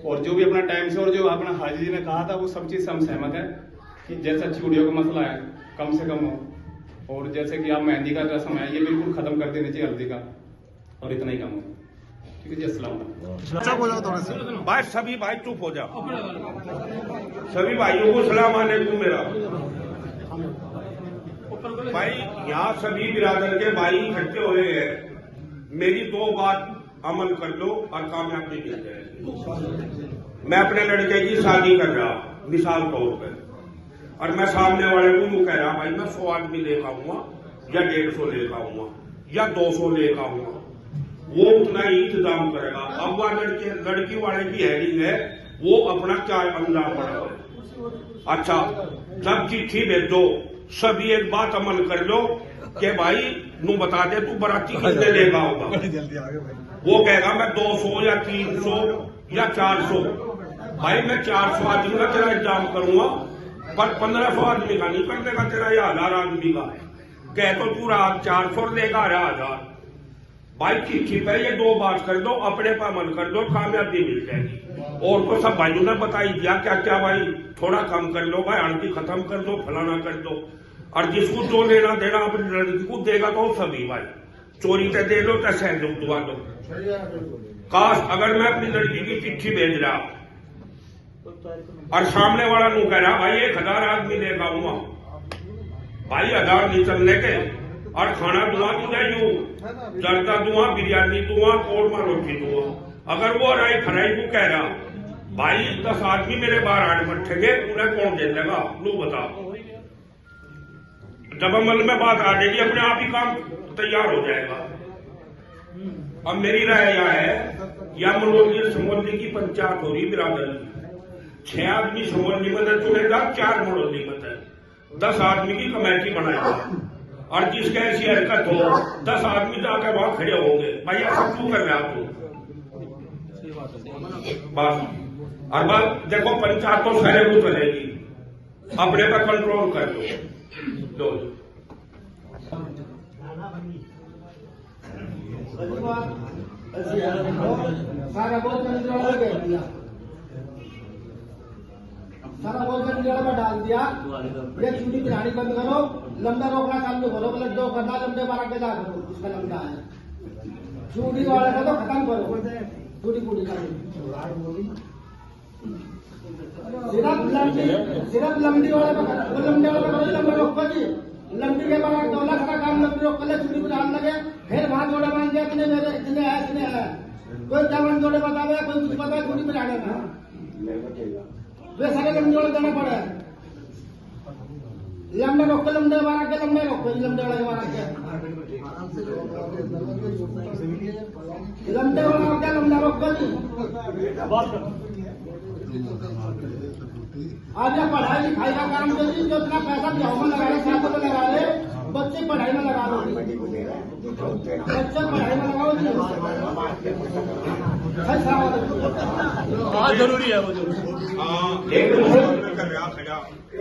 और जो भी अपना टाइम से, और जो अपना हाजी जी ने कहा था वो सब चीज से हम सहमत है कि जैसा चूड़ियों का मसला है कम से कम हो, और जैसे कि आप मेहंदी का रस्म है ये बिल्कुल खत्म कर देनी चाहिए हल्दी का, और इतना ही कम हो। ठीक है जी, अस्सलाम वालेकुम। अच्छा बोला थोड़ा सा। भाई सभी भाई चुप हो जाओ। सभी भाइयों को सलाम अलैकुम मेरा। भाई यहाँ सभी बिरादर के भाई इकट्ठे हुए हैं, मेरी दो बात अमल कर लो और कामयाबी मिल जाएगी। मैं अपने लड़के की शादी कर रहा मिसाल तौर पर, और मैं सामने वाले को यूं कह रहा भाई मैं 100 आदमी लेकर आऊंगा या 150 लेकर आऊंगा या 200 लेकर आऊंगा, वो उतना ही इंतजाम करेगा। अब वह लड़की वाले की हेडिंग है, वो अपना क्या अंजाम बढ़ाओ। अच्छा, जब चिट्ठी भेजो सभी एक बात अमल कर लो कि भाई नू बता दे तू बराती कितने लेगा होगा। वो कहेगा मैं 200 या 300 या 400। भाई मैं 400 आदमी का तेरा इंतजाम करूंगा, पर 1500 आदमी का नहीं करने का तेरा, या 1000 आदमी का। कह तो तू रात 400 लेगा 1000। भाई चिट्ठी पे ये दो बात कर दो, अपने पर अमल कर दो, कामयाबी मिल जाएगी। और तो सब भाइयों ने बताई दिया क्या क्या भाई, थोड़ा कम कर लो भाई, आंटी खत्म कर दो, फलाना कर दो। और जिसको जो लेना देना अपनी लड़की को देगा तो सभी भाई, चोरी से दे लो तो सह दो, दुआ दो। काश अगर मैं अपनी लड़की की चिट्ठी भेज रहा और सामने वाला नू कह रहा भाई 1000 आदमी लेकर आऊंगा, भाई 1000 नहीं चलने के, और खाना दुआ तुझे यूं जर्दा दुआ, बिरयानी दुआ, कोरमा रोटी दुआ। अगर वो राई फराई को कह रहा भाई 10 आदमी मेरे बाहर आठ बैठेंगे, उन्हें कौन दे देगा लो बता। जब अमल में बात आ जाएगी अपने आप ही काम तैयार हो जाएगा। अब मेरी राय यह है, या मनोरंजन समोली की पंचायत हो रही बिरादर की, 6 आदमी समोली में चुनेगा, 4 मनोरंजन में 10 आदमी की कमेटी बनाएगा, और जिसका ऐसी हरकत हो 10 आदमी जाकर वहां खड़े होंगे, भाई ऐसा क्यों कर रहा तू। बस और बात देखो, पंचायत तो सारे को चलेगी, अपने पर कंट्रोल कर लो। सारा बोल कर डाल दिया। ये चूड़ी पिरानी बंद करो, लंबा रोकना चालू करो, मतलब जो करना लंबे मारा के जा करो, जिसका लंबा है चूड़ी वाले का तो खत्म करो, चूड़ी पूरी कर सिर्फ लंबी वाले का लंबे वाले का लंबे रोको जी, लंबी के बाद 2 लाख का काम लंबी रोक ले, चूड़ी पिरान लगे, फिर वहां जोड़े मान दिया इतने मेरे इतने है इतने है, कोई चावन जोड़े बतावे, कोई कुछ बताए, चूड़ी पिराने में वे सारे लंबे जोड़े देना पड़े। लंबे रोक लंबे मारा के लंबे रोको, लंबे वाले मारा के लंबे वाला क्या लंबा रोको जी। आज या पढ़ाई लिखाई का काम करिए, जो इतना पैसा ब्याह में लगा रहे, साथ में लगा रहे, बच्चे पढ़ाई में लगा दो, बच्चे पढ़ाई में लगाओ जी। जरूरी है वो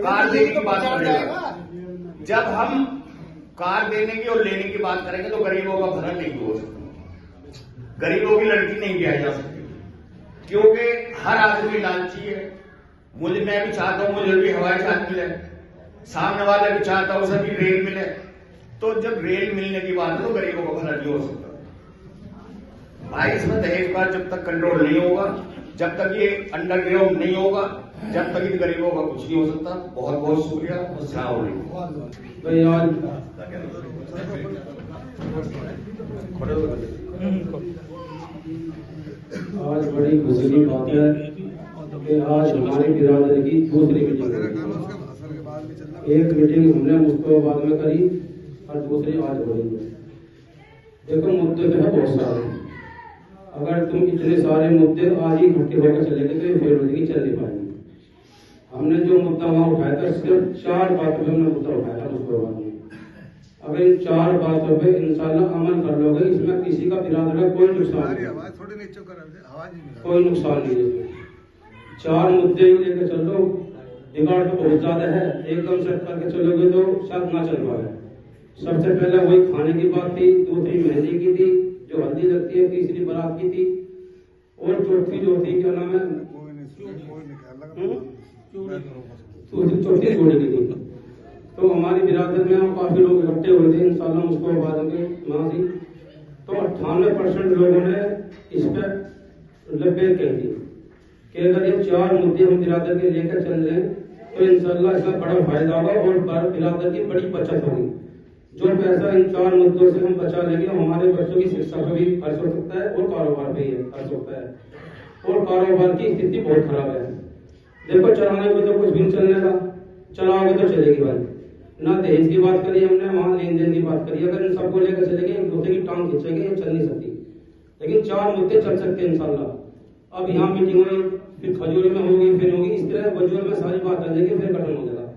कार देने की बात करेंगे, जब हम कार देने की और लेने की बात करेंगे तो गरीबों का भला नहीं हो सकता, गरीबों की लड़की नहीं दिया जा सकती, क्योंकि हर आदमी लालची है। मुझे मैं भी चाहता हूं मुझे भी हवाई जहाज मिले, सामने वाले भी चाहता हूं उसे भी रेल मिले, तो जब रेल मिलने की बात है तो गरीबों का भला नहीं हो सकता। भाई इसमें दहेज पर जब तक कंट्रोल नहीं होगा, जब तक ये अंडरग्राउंड नहीं होगा, जब तक इन गरीबों का कुछ नहीं हो सकता। बहुत बहुत शुक्रिया। आज बड़ी खुशी की बात है कि आज हमारी बिरादरी की दूसरी मीटिंग, एक मीटिंग हमने मुस्तफाबाद में करी और दूसरी आज हो रही है। देखो मुद्दे जो है बहुत सारे, अगर तुम इतने सारे मुद्दे आज ही इकट्ठे होकर चलेंगे तो ये बेरोजगारी चल नहीं पाएगी। हमने जो मुद्दा वहां उठाया था, सिर्फ 4 बातों पर हमने मुद्दा उठाया था मुस्तफाबाद में। अगर इन 4 बातों पर इंशाल्लाह अमल कर लोगे, इसमें किसी का बिरादर का कोई नुकसान नहीं, कोई नुकसान नहीं है इसमें। 4 मुद्दे ही लेकर चलो, बिगाड़ तो बहुत ज्यादा है, एकदम सेट करके चलोगे तो शायद ना चल पाए। सबसे पहले वही खाने की बात थी, दूसरी मेहंदी की थी जो हल्दी लगती है, तीसरी बारात की थी, और चौथी जो थी क्या नाम है, चौथी जोड़ी की थी। तो हमारी बिरादर में काफी लोग इकट्ठे हुए थे, इंशाल्लाह उसको बाद में वहां से तो 98% लोगों ने इस पर लब्बैक कह दी कि अगर ये 4 मुद्दे हम बिरादर के लेकर चल रहे हैं तो इंशाल्लाह इसका बड़ा फायदा होगा और बिरादर की बड़ी बचत होगी। जो पैसा इन 4 मुद्दों से हम बचा लेंगे हमारे बच्चों की शिक्षा पर भी खर्च हो सकता है और कारोबार पे खर्च होता है और कारोबार की स्थिति बहुत खराब है। देखो चलाने को तो कुछ भी नहीं चलने का, चलाओगे तो चलेगी भाई। ना दहेज की बात करी हमने, वहाँ लेन देन की बात करी। अगर इन सबको लेकर चलेंगे एक दूसरे की टांग खींचेंगे, ये चल नहीं सकती। लेकिन 4 मुद्दे चल सकते हैं इंशाल्लाह। अब यहाँ मीटिंग हुई, फिर खजूर में होगी, फिर होगी, इस तरह बजूर में सारी बात आ जाएगी, फिर खत्म हो जाएगा।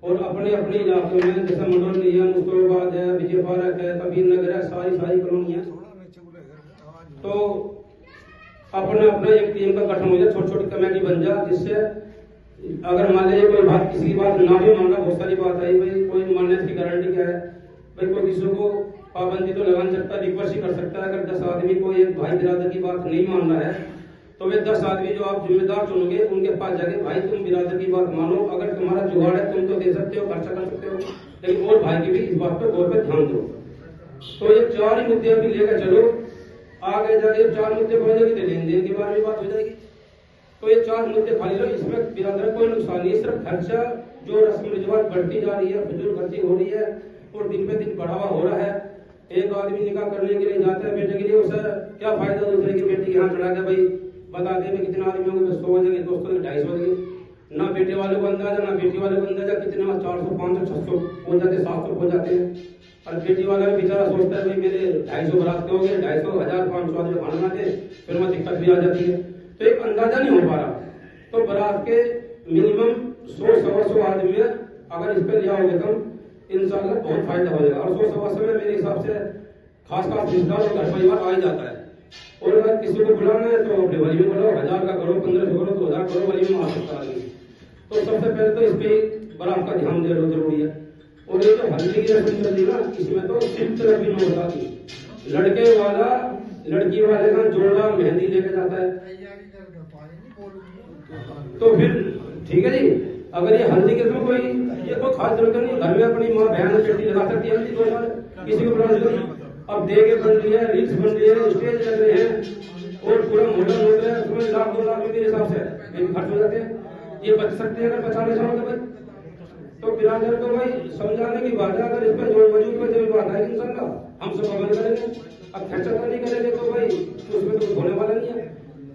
और अपने अपने इलाके में जैसे मंडोली है, मुस्तफाबाद है, विजय पार्क है, कबीर नगर है, सारी कॉलोनी है, तो अपने अपने एक टीम का गठन हो जाए, छोटी छोटी कमेटी बन जाए, जिससे अगर मान लीजिए कोई बात किसी की बात ना भी मानना, बहुत सारी बात आई भाई, कोई मानने की गारंटी क्या है भाई? कोई किसी को पाबंदी तो लगा नहीं सकता, रिक्वेस्ट ही कर सकता है। अगर 10 आदमी को एक भाई बिरादर की बात नहीं मान रहा है तो वे 10 आदमी जो आप जिम्मेदार चुनोगे उनके पास जाके भाई तुम बिरादर की बात मानो, अगर तुम्हारा जुगाड़ है तुम तो दे सकते हो, खर्चा कर सकते हो, लेकिन और भाई की भी इस बात पर गौर पे ध्यान दो। तो ये 4 ही मुद्दे अभी लेकर चलो, आगे जाके 4 मुद्दे पहुंचेगी तो लेन देन के बारे में बात हो जाएगी। तो ये 4 मुद्दे खाली लो, इसमें बिरादर कोई नुकसान नहीं है, सिर्फ खर्चा जो रस्म रिवाज बढ़ती जा रही है, फजूल खर्ची हो रही है और दिन पे दिन बढ़ावा हो रहा है। एक आदमी निकाह करने के लिए जाता है बेटे के लिए, उसे क्या फायदा दूसरे की बेटी यहाँ चढ़ा के भाई बता दे कितने आदमी होंगे, 100 हो जाएंगे, दोस्तों के 250 हो जाएंगे। ना बेटे वाले को अंदाजा, ना बेटी वाले को अंदाजा, कितने 400, 500, 600 हो जाते, 700 हो जाते हैं। और बेटी वाला भी बेचारा सोचता है भाई मेरे 250 बरात के हो गए, 250, 1000, 500 आदमी खाना बनाते, फिर वहाँ दिक्कत भी आ जाती है। तो एक अंदाजा नहीं हो पा रहा। तो बारात के मिनिमम 100-125 आदमी में अगर इस पर लिया होगा तो इंशाल्लाह बहुत फायदा हो जाएगा। और 100-125 में मेरे हिसाब से खास रिश्तेदार और घर परिवार आ ही जाता है। और अगर किसी को बुलाना है तो अपने वली में बुलाओ, 1000 का करो, 1500 करो, 2000 करो, वली में आ सकता है। तो सबसे पहले तो इस पे बारात का ध्यान देना जरूरी है। और ये जो हल्दी की रस्म चल रही है ना, इसमें तो सिर्फ तरफ भी नहीं होता थी। लड़के वाला लड़की वाले का जोड़ा मेहंदी लेके जाता है, तो फिर ठीक है जी। अगर ये हल्दी के समय कोई ये कोई खास जरूरत नहीं, घर में अपनी माँ बहन बेटी लगा सकती है हल्दी, किसी को बुलाने की। अब देगे बन रही है, रील्स बन रही है, स्टेज लग रहे हैं और पूरा मॉडल हो रहा है, उसमें 1-2 लाख मेरे हिसाब से खर्च हो जाते हैं। ये बच सकते हैं अगर बचाना चाहो तो भाई। तो बिरादर को भाई समझाने की बात है, अगर इस पर वजूद पर जो बात है इंशाल्लाह हम सब अमल करेंगे। अब खर्चा तो नहीं करेंगे तो भाई उसमें तो होने वाला नहीं है।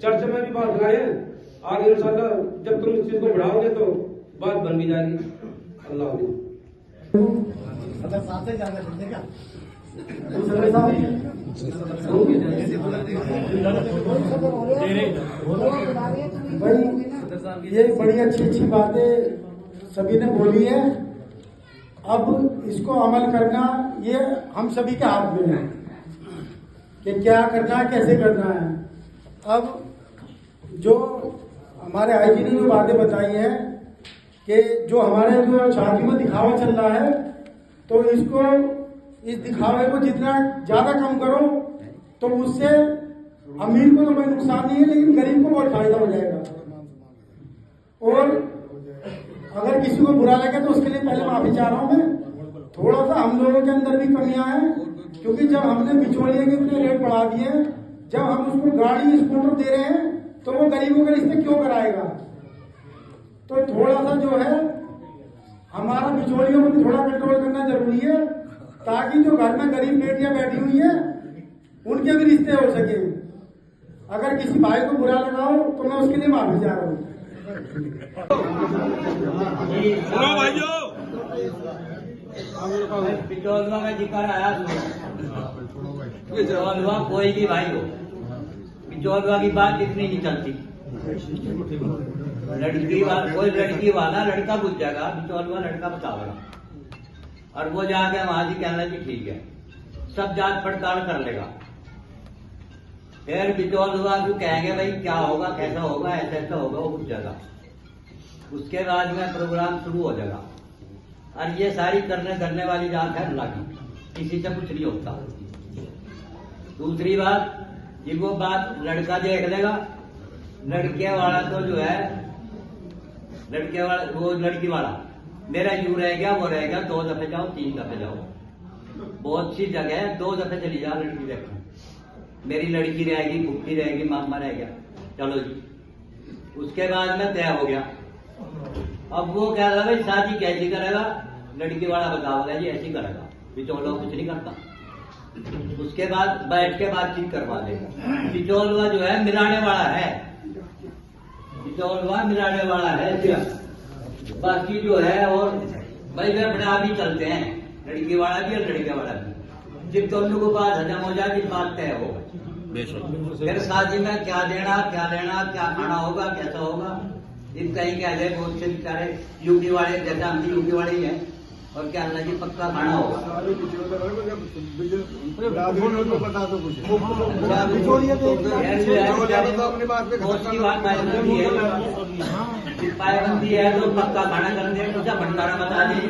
चर्च में भी बात लाए आगे इंशाल्लाह, जब तुम इस चीज को बढ़ाओगे तो बात बन भी जाएगी। अल्लाह भाई ये बड़ी अच्छी बातें सभी ने बोली है। अब इसको अमल करना ये हम सभी के हाथ में है कि क्या करना है, कैसे करना है। अब जो हमारे आईजी ने जो बातें बताई है कि जो हमारे जो शादी में दिखावा चल रहा है, तो इसको इस दिखावे को जितना ज्यादा कम करो तो उससे अमीर को तो कोई नुकसान नहीं है, लेकिन गरीब को बहुत फायदा हो जाएगा। और अगर किसी को बुरा लगे तो उसके लिए पहले माफी चाह रहा हूं मैं। थोड़ा सा हम लोगों के अंदर भी कमियां हैं, क्योंकि जब हमने बिचौलिए के इतने रेट बढ़ा दिए, जब हम उसको गाड़ी स्कूटर दे रहे हैं तो वो गरीबों के रिश्ते क्यों कराएगा। तो थोड़ा सा जो है हमारा बिचौलियों को भी थोड़ा कंट्रोल करना जरूरी है, ताकि जो घर में गरीब बेटियां बैठी हुई है उनके भी रिश्ते हो सके। अगर किसी भाई को बुरा लगाओ तो मैं उसके लिए माफी चाह रहा हूँ। बिचौलवा का जिक्र आया, बिचौलवा कोई भी भाई हो, बिचौलवा की बात इतनी नहीं चलती। कोई लड़की वाला लड़का पूछ जाएगा, बिचौलवा लड़का बतावेगा, और वो जाके वहां जी कहना जी ठीक है, सब जांच पड़ताल कर लेगा। फिर बिचौलवा को कहेंगे भाई क्या होगा, कैसा होगा, ऐसा होगा, वो पूछ जाएगा। उसके बाद में प्रोग्राम शुरू हो जाएगा। और ये सारी करने वाली जांच है अल्लाह की, किसी से कुछ नहीं होता। दूसरी बात, ये वो बात लड़का देख लेगा, लड़के वाला तो जो है लड़के वाला वो लड़की वाला मेरा यूं रह गया, वो रह गया, 2 दफे जाओ, 3 दफे जाओ, बहुत सी जगह है 2 दफे चली जाओ लड़की देखो, मेरी लड़की रहेगी, पुप्पी रहेगी, मामा रह गया, चलो जी। उसके बाद में तय हो गया। अब वो कह रहा भाई शादी कैसी करेगा, लड़की वाला बताओगा जी ऐसी करेगा, बिचौला कुछ नहीं करता। उसके बाद बैठ के बातचीत करवा देगा। बिचौलवा जो है मिलाने वाला है, बिचौलवा मिलाने वाला है, बाकी जो है और भाई वे अपने आप ही चलते हैं, लड़की वाला भी और लड़के वाला भी। जब दोनों को बात हजम हो जाए, बात तय होगा। फिर शादी में क्या देना, क्या लेना, क्या खाना होगा, कैसा होगा, इनका ही क्या है। बहुत से बेचारे यूपी वाले, जैसे हम भी यूपी वाले ही हैं, और क्या अल्लाह जी पक्का खाना होगा। पाबंदी है तो पक्का खाना कर दे, कुछ भंडारा बता दें।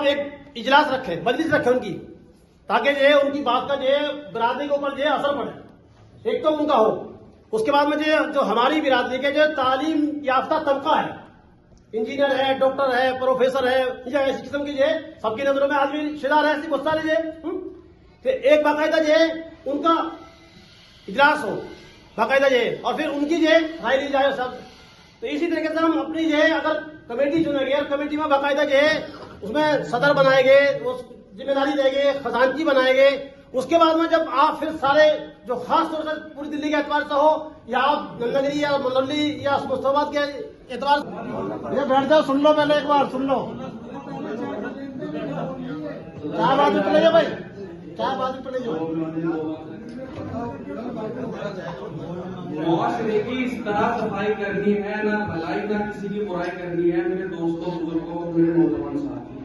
एक इजलास रखे, मजलिस रखे उनकी, ताकि ये उनकी बात का जो बिरादरी के ऊपर जो असर पड़े। एक तो उनका हो, उसके बाद में जो हमारी बिरादरी के जो तालीम याफ्ता तबका है, इंजीनियर है, डॉक्टर है, प्रोफेसर है, या ऐसी किस्म की जो सबकी नजरों में आदमी रिश्तेदार है, ऐसी बहुत सारे जो तो एक बाकायदा जो उनका इजलास हो बाकायदा जो, और फिर उनकी जो राय ली जाए सब। तो इसी तरीके से हम अपनी जो अगर कमेटी चुनेंगे और कमेटी में बाकायदा जो उसमें सदर बनाएंगे, उस जिम्मेदारी देंगे, खजानची बनाएंगे। उसके बाद में जब आप फिर सारे जो खास तौर से पूरी दिल्ली के एतबार से हो, या आप नंदगिरी या मल्लौली या मुस्तफाबाद के एतबार, ये बैठ जाओ, सुन लो पहले एक बार, सुन लो क्या बात पे ले भाई, क्या बात पे ले जाओ। मुआशरे की इस तरह सफाई करनी है, ना भलाई ना किसी की बुराई करनी है। मेरे दोस्तों, बुजुर्गों, मेरे नौजवान साथी,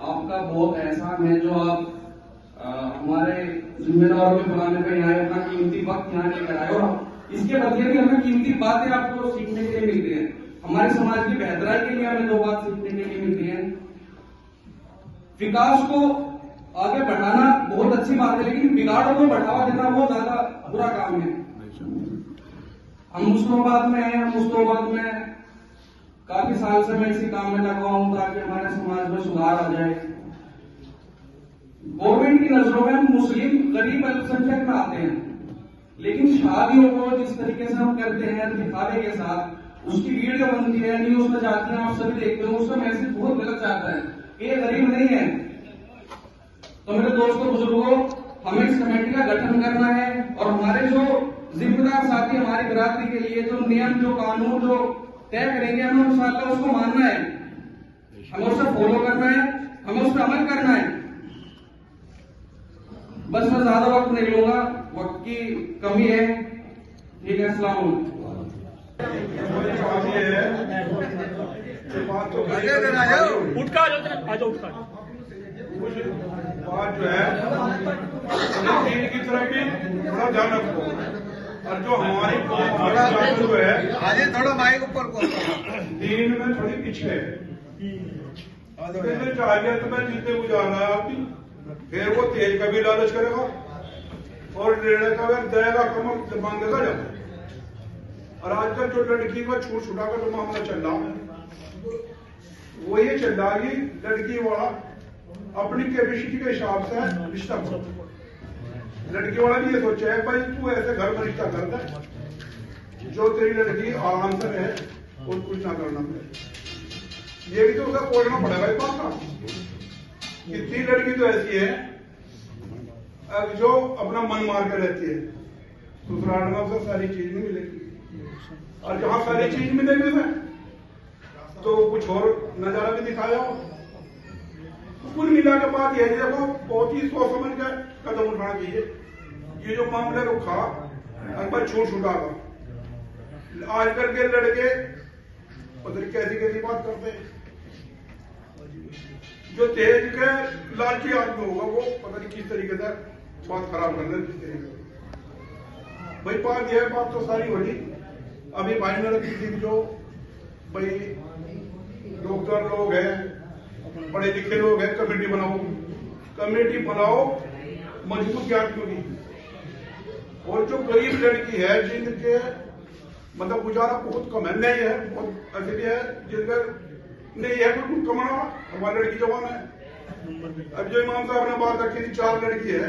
आपका बहुत एहसान है जो आप हमारे जिम्मेदारों के बुलाने पर आए, अपना कीमती वक्त यहाँ लेकर आए, और इसके बदले भी हमें कीमती बातें आपको सीखने के लिए मिलती है। हमारे समाज की बेहतराई के लिए हमें 2 बात सीखने के लिए मिलती है। विकास को आगे बढ़ाना बहुत अच्छी बात है, लेकिन बिगाड़ों को बढ़ावा देना वो ज्यादा बुरा काम है। हम मुस्तफाबाद में हैं, मुस्तफाबाद में काफी साल से मैं इसी काम में लगा हूं ताकि हमारे समाज में सुधार आ जाए। गवर्नमेंट की नजरों में हम मुस्लिम गरीब अल्पसंख्यक में आते हैं, लेकिन शादियों को जिस तरीके से हम करते हैं दिखावे के साथ, उसकी वीडियो बनती है, न्यूज में जाती है, आप सभी देखते हो, उसका मैसेज बहुत गलत जाता है, ये गरीब नहीं है। तो मेरे दोस्तों, बुजुर्गों, हमें इस कमेटी का गठन करना है, और हमारे जो जिम्मेदार साथी हमारी बिरादरी के लिए जो नियम, जो कानून जो तय करेंगे, हमें इंशाअल्लाह उसको मानना है, हमें उसे फॉलो करना है, हमें उस पर अमल करना है। बस मैं ज्यादा वक्त नहीं लूंगा, वक्त की कमी है। ठीक है, अस्सलाम वालेकुम। उठका आ जाओ, उठका बात जो है दीन की तरफ भी थोड़ा ध्यान रखो, और जो हमारी जो है आगे थोड़ा माइक ऊपर को, दीन में थोड़ी पीछे है। चाहिए तो मैं जितने गुजारना है आपकी, फिर वो तेज का भी लालच करेगा और लेने का भी देगा कम मांगेगा जब। और आजकल जो लड़की का छूट छुटा का जो मामला चल रहा है वो ये चल रहा है, लड़की वाला अपनी कैपेसिटी के हिसाब से रिश्ता करो। लड़की वाला भी ये सोचा है भाई तू ऐसे घर में रिश्ता करता है जो तेरी लड़की आराम से रहे और कुछ ना करना पड़े। ये भी तो उसे खोलना पड़ेगा इस बात का। कितनी लड़की तो ऐसी है जो अपना मन मार कर रहती है, ससुराल में उसे सारी चीज नहीं मिलेगी, और जहां सारी चीज मिलेगी तो कुछ और नजारा भी दिखाया। कुल मिला के बात यह देखो, बहुत ही सोच समझ कर कदम उठाना चाहिए। ये जो मामला रुखा अकबर छूट छुटागा, आजकल के लड़के पता नहीं कैसी कैसी बात करते हैं। जो तेज के लालची आदमी होगा वो पता नहीं किस तरीके से बात खराब कर किस तरीके से। भाई बात यह बात तो सारी होगी। अभी भाई ने रखी थी जो भाई डॉक्टर लोग हैं, पढ़े लिखे लोग हैं, कमेटी बनाओ मजबूत जातियों की, और जो गरीब लड़की है जिनके मतलब गुजारा बहुत कम है, नहीं है बहुत ऐसे भी है जिनका नहीं है कुछ कमाना, हमारी लड़की जवान है। अब जो इमाम साहब ने बात रखी थी 4 लड़की है,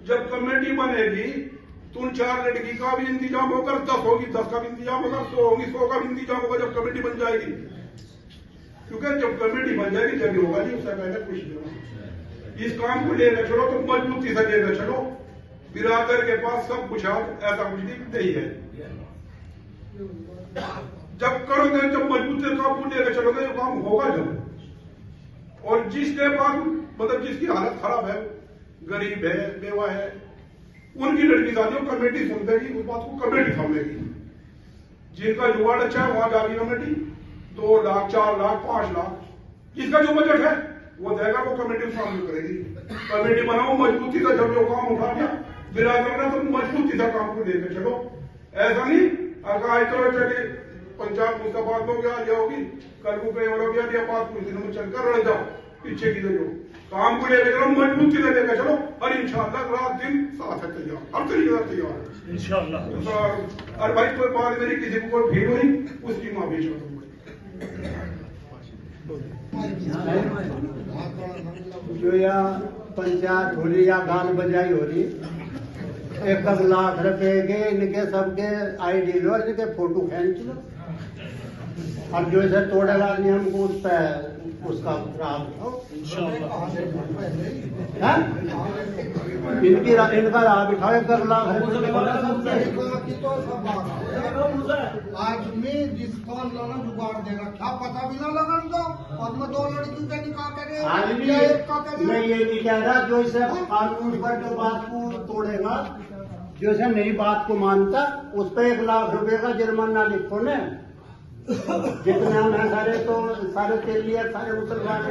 जब कमेटी बनेगी तो उन 4 लड़की का भी इंतजाम होगा, 10 होगी 10 का भी इंतजाम होगा, 100 होगी 100 का भी इंतजाम होगा जब कमेटी बन जाएगी। क्योंकि जब कमेटी बन जाएगी जब होगा जी, उससे पहले कुछ नहीं होगा। इस काम को लेकर चलो तो मजबूती से लेकर चलो। बिरादर के पास सब कुछ ऐसा कुछ नहीं है। जब करोगे, जब मजबूती से काम को लेकर चलोगे तो काम होगा जब। और जिसके पास मतलब जिसकी हालत खराब है, गरीब है, बेवा है, उनकी लड़की शादी कमेटी सुन देगी, उस बात को कमेटी थामेगी। जिनका जुगाड़ अच्छा है वहां जाएगी कमेटी, 2 लाख 4 लाख 5 लाख जिसका जो बजट है वो देगा, वो कमेटी शामिल करेगी। कमेटी बनाओ मजबूती से, जब जो काम उठा दिया बिरादर ने तो मजबूती से काम को लेकर चलो। ऐसा नहीं अगर चलो चलिए पंचायत उसका बात हो गया, यह होगी कल को कहीं और हो गया, या 5 दिनों में चलकर रह जाओ पीछे की जो काम को लेकर चलो, मजबूती से लेकर चलो और इंशाअल्लाह रात दिन साथ है तैयार, हर तरीके से तैयार है इंशाअल्लाह। और भाई कोई बात मेरी किसी को कोई भीड़ हुई उसकी माफी चाहूंगा। जो या पंचायत हो रही या गान बजाई हो रही, 1 लाख रुपए के इनके सबके ID लो, इनके फोटो खींच लो, अब जो इसे तोड़ेगा नहीं हमको उस पर उसका इनका राह बिठाओ 1 लाख आदमी जिसको लाना जुगाड़ देगा, क्या पता भी ना लगा तो और मैं 2 लड़की का निकाह करे। मैं ये नहीं कह रहा जो इसे कानून पर जो बात को तोड़ेगा, जो इसे नई बात को मानता, उस पर 1 लाख रुपए का जुर्माना लिखो न। जितने हम हैं सारे तो सारे तेलिया सारे मुसलमान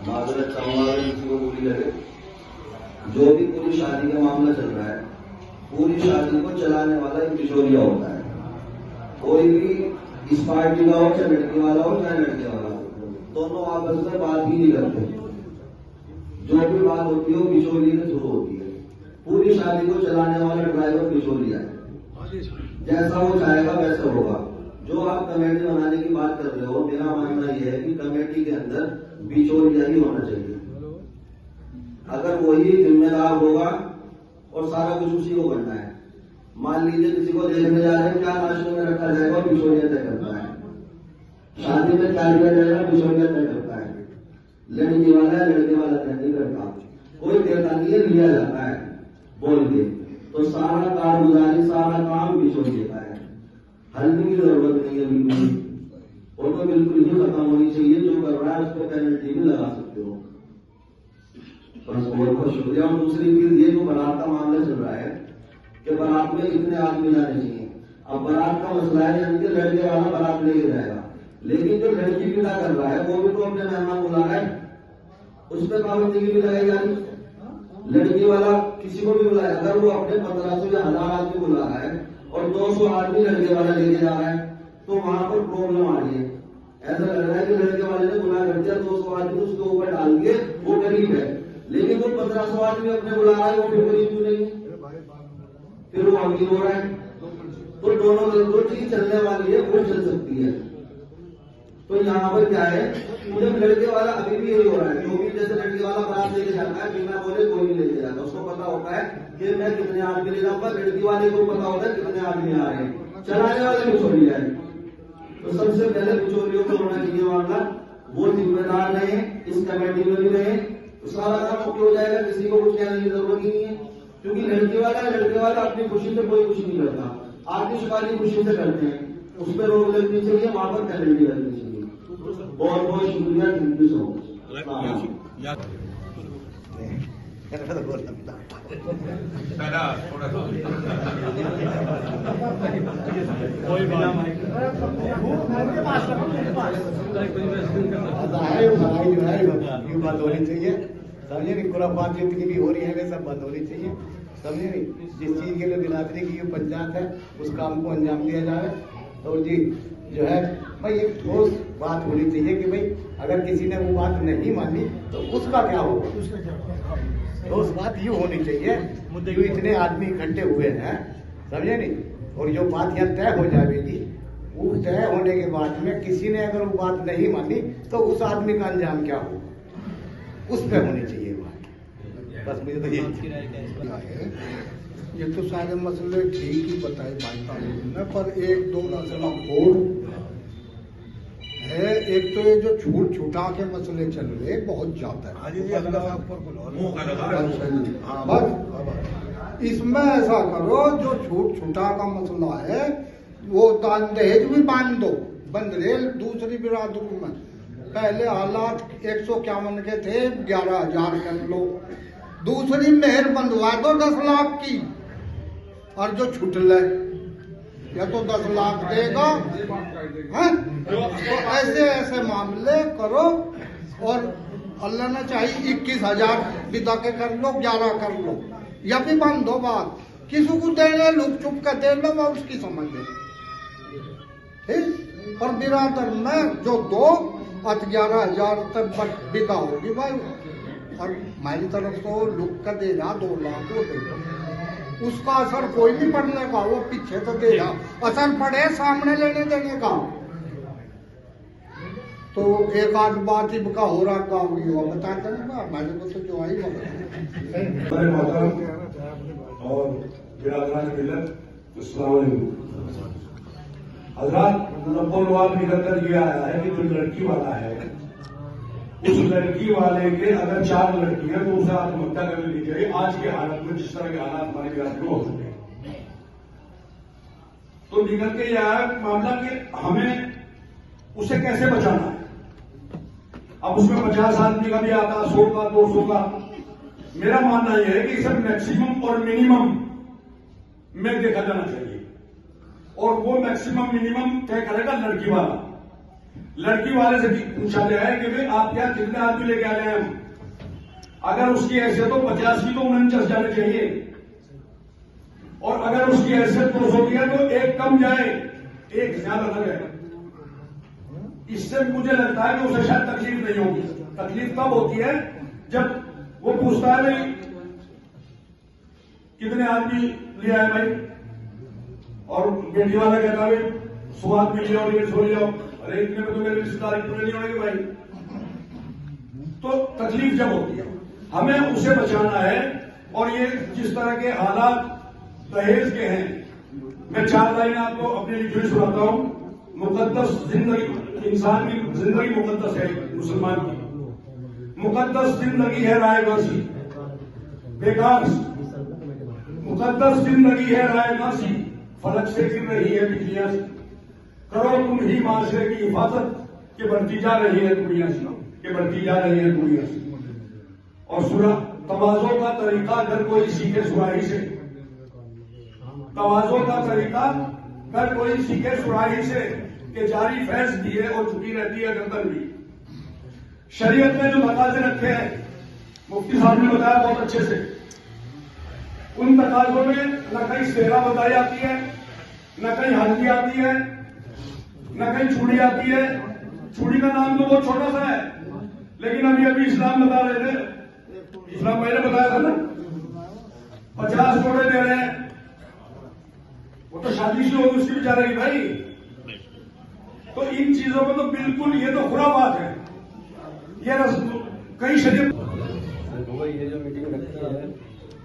माजरत चाहूंगा किसी को बुरी लगे। जो भी पूरी शादी का मामला चल रहा है, पूरी शादी को चलाने वाला एक किशोरिया होता है। कोई भी इस पार्टी का हो, चाहे लड़की वाला हो चाहे लड़के वाला हो, दोनों आपस में बात ही नहीं करते। जो भी बात होती है वो किशोरी से शुरू होती है। पूरी शादी को चलाने वाला ड्राइवर किशोरिया है। जैसा वो चाहेगा वैसा होगा। जो आप कमेटी बनाने की बात कर रहे हो, मेरा मानना यह है कि कमेटी के अंदर बिचौलिया ही होना चाहिए। अगर वही जिम्मेदार होगा और सारा कुछ उसी को करना है, मान लीजिए किसी को देखने जा रहे हैं, क्या नाश्ते में रखा जाएगा बिचौलिया तय करता है। शादी में क्या लिया जाएगा बिचौलिया तय करता है। लड़की वाला है, लड़के वाला तय नहीं करता, कोई देता नहीं है, लिया जाता है बोल के। तो सारा कारगुजारी सारा काम बिचौलिए का है। हल्दी की जरूरत नहीं है बिल्कुल, वो तो बिल्कुल ही खत्म होनी चाहिए। जो कर रहा है उसको पेनल्टी भी लगा सकते हो। बस बहुत बहुत शुक्रिया। और दूसरी चीज ये जो बारात का मामला चल रहा है कि बारात में इतने आदमी जाने चाहिए। अब बारात का मसला है यानी कि लड़के वाला बारात लेके जाएगा, लेकिन जो लड़की विदा कर रहा है वो भी तो अपने मेहमान बुला रहा है, उस पर पाबंदी भी लगाई जा रही। लड़की वाला किसी को भी बुलाया, अगर वो अपने 1500 या 1000 आदमी बुला रहा है और 200 आदमी लड़के वाला लेके जा रहा है तो वहां पर प्रॉब्लम आ रही है। ऐसा लग रहा है कि लड़के वाले ने गुनाह कर दिया, 200 आदमी उसके ऊपर डाल दिए, वो गरीब है, लेकिन वो 1500 आदमी अपने बुला रहा है, वो भी गरीब क्यों नहीं है, फिर वो अमीर हो रहा है। तो दोनों जो चीज चलने वाली है वो चल सकती है। तो यहाँ पर क्या है, जब लड़के वाला अभी भी यही हो रहा है, जो भी जैसे लड़के वाला बारात लेके जाता है बिना बोले कोई नहीं लेके जाता, उसको पता होता है कि मैं कितने आदमी ले जाऊंगा। लड़की वाले को पता होता है कितने आदमी आ रहे हैं, चलाने वाले बिचौलिया है। तो सबसे पहले बिचौलियों को होना चाहिए मामला, वो जिम्मेदार रहे, इस कमेटी में भी रहे, तो सारा काम हो जाएगा, किसी को कुछ कहने की जरूरत ही नहीं है। क्योंकि लड़के वाला अपनी खुशी से कोई कुछ नहीं करता, आतिशबाजी खुशी से करते हैं, उस पर रोक लगनी चाहिए, वहां पर पेनल्टी लगनी चाहिए। बहुत बहुत शुक्रिया, थैंक यू सो मच। कोई बात बात होनी चाहिए, समझे नहीं। खुराफात जितनी भी हो रही है वे सब बंद होनी चाहिए, समझे नहीं। जिस चीज के लिए बिरादरी की पंचायत है उस काम को अंजाम दिया जाए। और जी जो है भाई एक ठोस बात होनी चाहिए कि भाई अगर किसी ने वो बात नहीं मानी तो उसका क्या होगा। ठोस बात ये होनी चाहिए, जो इतने आदमी इकट्ठे हुए हैं, समझे नहीं, और जो बात यहाँ तय हो जाएगी वो तय होने के बाद में किसी ने अगर वो बात नहीं मानी तो उस आदमी का अंजाम क्या हो, उस पे होनी चाहिए बात। बस मुझे तो ये तो सारे मसले ठीक ही बताए भाई तालिब ने, पर एक दो मसला और है। एक तो ये जो छूट छूटा के मसले चल रहे बहुत ज्यादा है। इसमें ऐसा करो, जो छूट छूटा का मसला है वो दान दहेज भी बांध दो, बंद रहे दूसरी बिरादरी में। पहले हालात 151 के थे, 11,000 कर लो। दूसरी मेहर बंधवा दो 10 लाख की, और जो छूट ले या तो 10 लाख देगा है। तो ऐसे ऐसे मामले करो, और अल्लाह ने चाहिए 21,000 विदा के कर लो, 11 कर लो, या भी बंद दो बात। किसी को देने लुक चुप कर दे लो, मैं उसकी समझ ले ठीक। और बिरादर में जो 2 और 11,000 तक विदा होगी भाई, और हमारी तरफ तो लुक कर देगा 2 लाख वो दे दो, उसका असर कोई नहीं पड़ने का, वो पीछे तो देगा, असर पड़े सामने लेने देने का। तो एक आध बात ही का हो रहा गाँव की वो बता देंगे हमारे को, तो जो आई और बिरादरान मिलत अस्सलाम वालेकुम। हज़रात नब्बों निकल कर ये आया है कि जो लड़की वाला है, उस लड़की वाले के अगर 4 लड़कियां तो उसे आत्महत्या कर लेनी चाहिए। आज के हालत में जिस तरह के हालात हमारे बिहार में हो चुके हैं, तो निकल के यह आया मामला कि हमें उसे कैसे बचाना है। अब उसमें 50 आदमी का भी आता, 100 का, 200 का। मेरा मानना यह है कि इसे मैक्सिमम और मिनिमम में देखा जाना चाहिए, और वो मैक्सिमम मिनिमम तय करेगा लड़की वाला। लड़की वाले से पूछा जाए कि भाई आप क्या कितने आदमी लेके आ रहे हैं हम, अगर उसकी हैसियत तो 50 की तो 49 जाने चाहिए, और अगर उसकी हैसियत 200 की है तो 1 कम जाए, 1 ज्यादा न जाए। इससे मुझे लगता है कि उसे शायद तकलीफ नहीं होगी। तकलीफ तब होती है जब वो पूछता है भाई कितने आदमी ले आए भाई, और बेटी वाला कहता है 100 आदमी ले आओ, 150 ले आओ। अरे इतने में तो मेरे रिश्तेदार पूरे नहीं होंगे भाई। तो तकलीफ जब होती है, हमें उसे बचाना है। और ये जिस तरह के हालात दहेज के हैं, मैं 4 लाइन आपको अपनी लिखी सुनाता हूं। मुकद्दस जिंदगी, इंसान की जिंदगी मुकद्दस है, मुसलमान की मुकद्दस जिंदगी है रायगासी बेकार, मुकद्दस जिंदगी है रायगासी, फलक से गिर रही है बिजलियां से। करो तुम ही माशरे की हिफाजत के बढ़ती जा रही है दुनिया से, के बढ़ती जा रही है दुनिया से। और सुरा तवाज़ो का तरीका अगर कोई सीखे सुराही से, तवाज़ो का तरीका अगर कोई सीखे सुराही से, कि जारी फैज दी है और झुकी रहती है गर्दन भी। शरीयत ने जो तकाजे रखे हैं, मुफ्ती साहब ने बताया बहुत अच्छे से, उन तकाजों में न कहीं सेहरा बताई आती है, न कहीं हल्दी आती है, न कहीं छुड़ी आती है। छुड़ी का नाम तो बहुत छोटा सा है, लेकिन अभी इस्लाम बता रहे थे, इस्लाम भाई ने बताया था ना, 50 जोड़े दे रहे हैं। वो तो शादी से होगी उसकी बेचारे की भाई। तो इन चीजों में तो बिल्कुल ये तो खुराबात है, ये कई शरीर। ये जो मीटिंग रखी है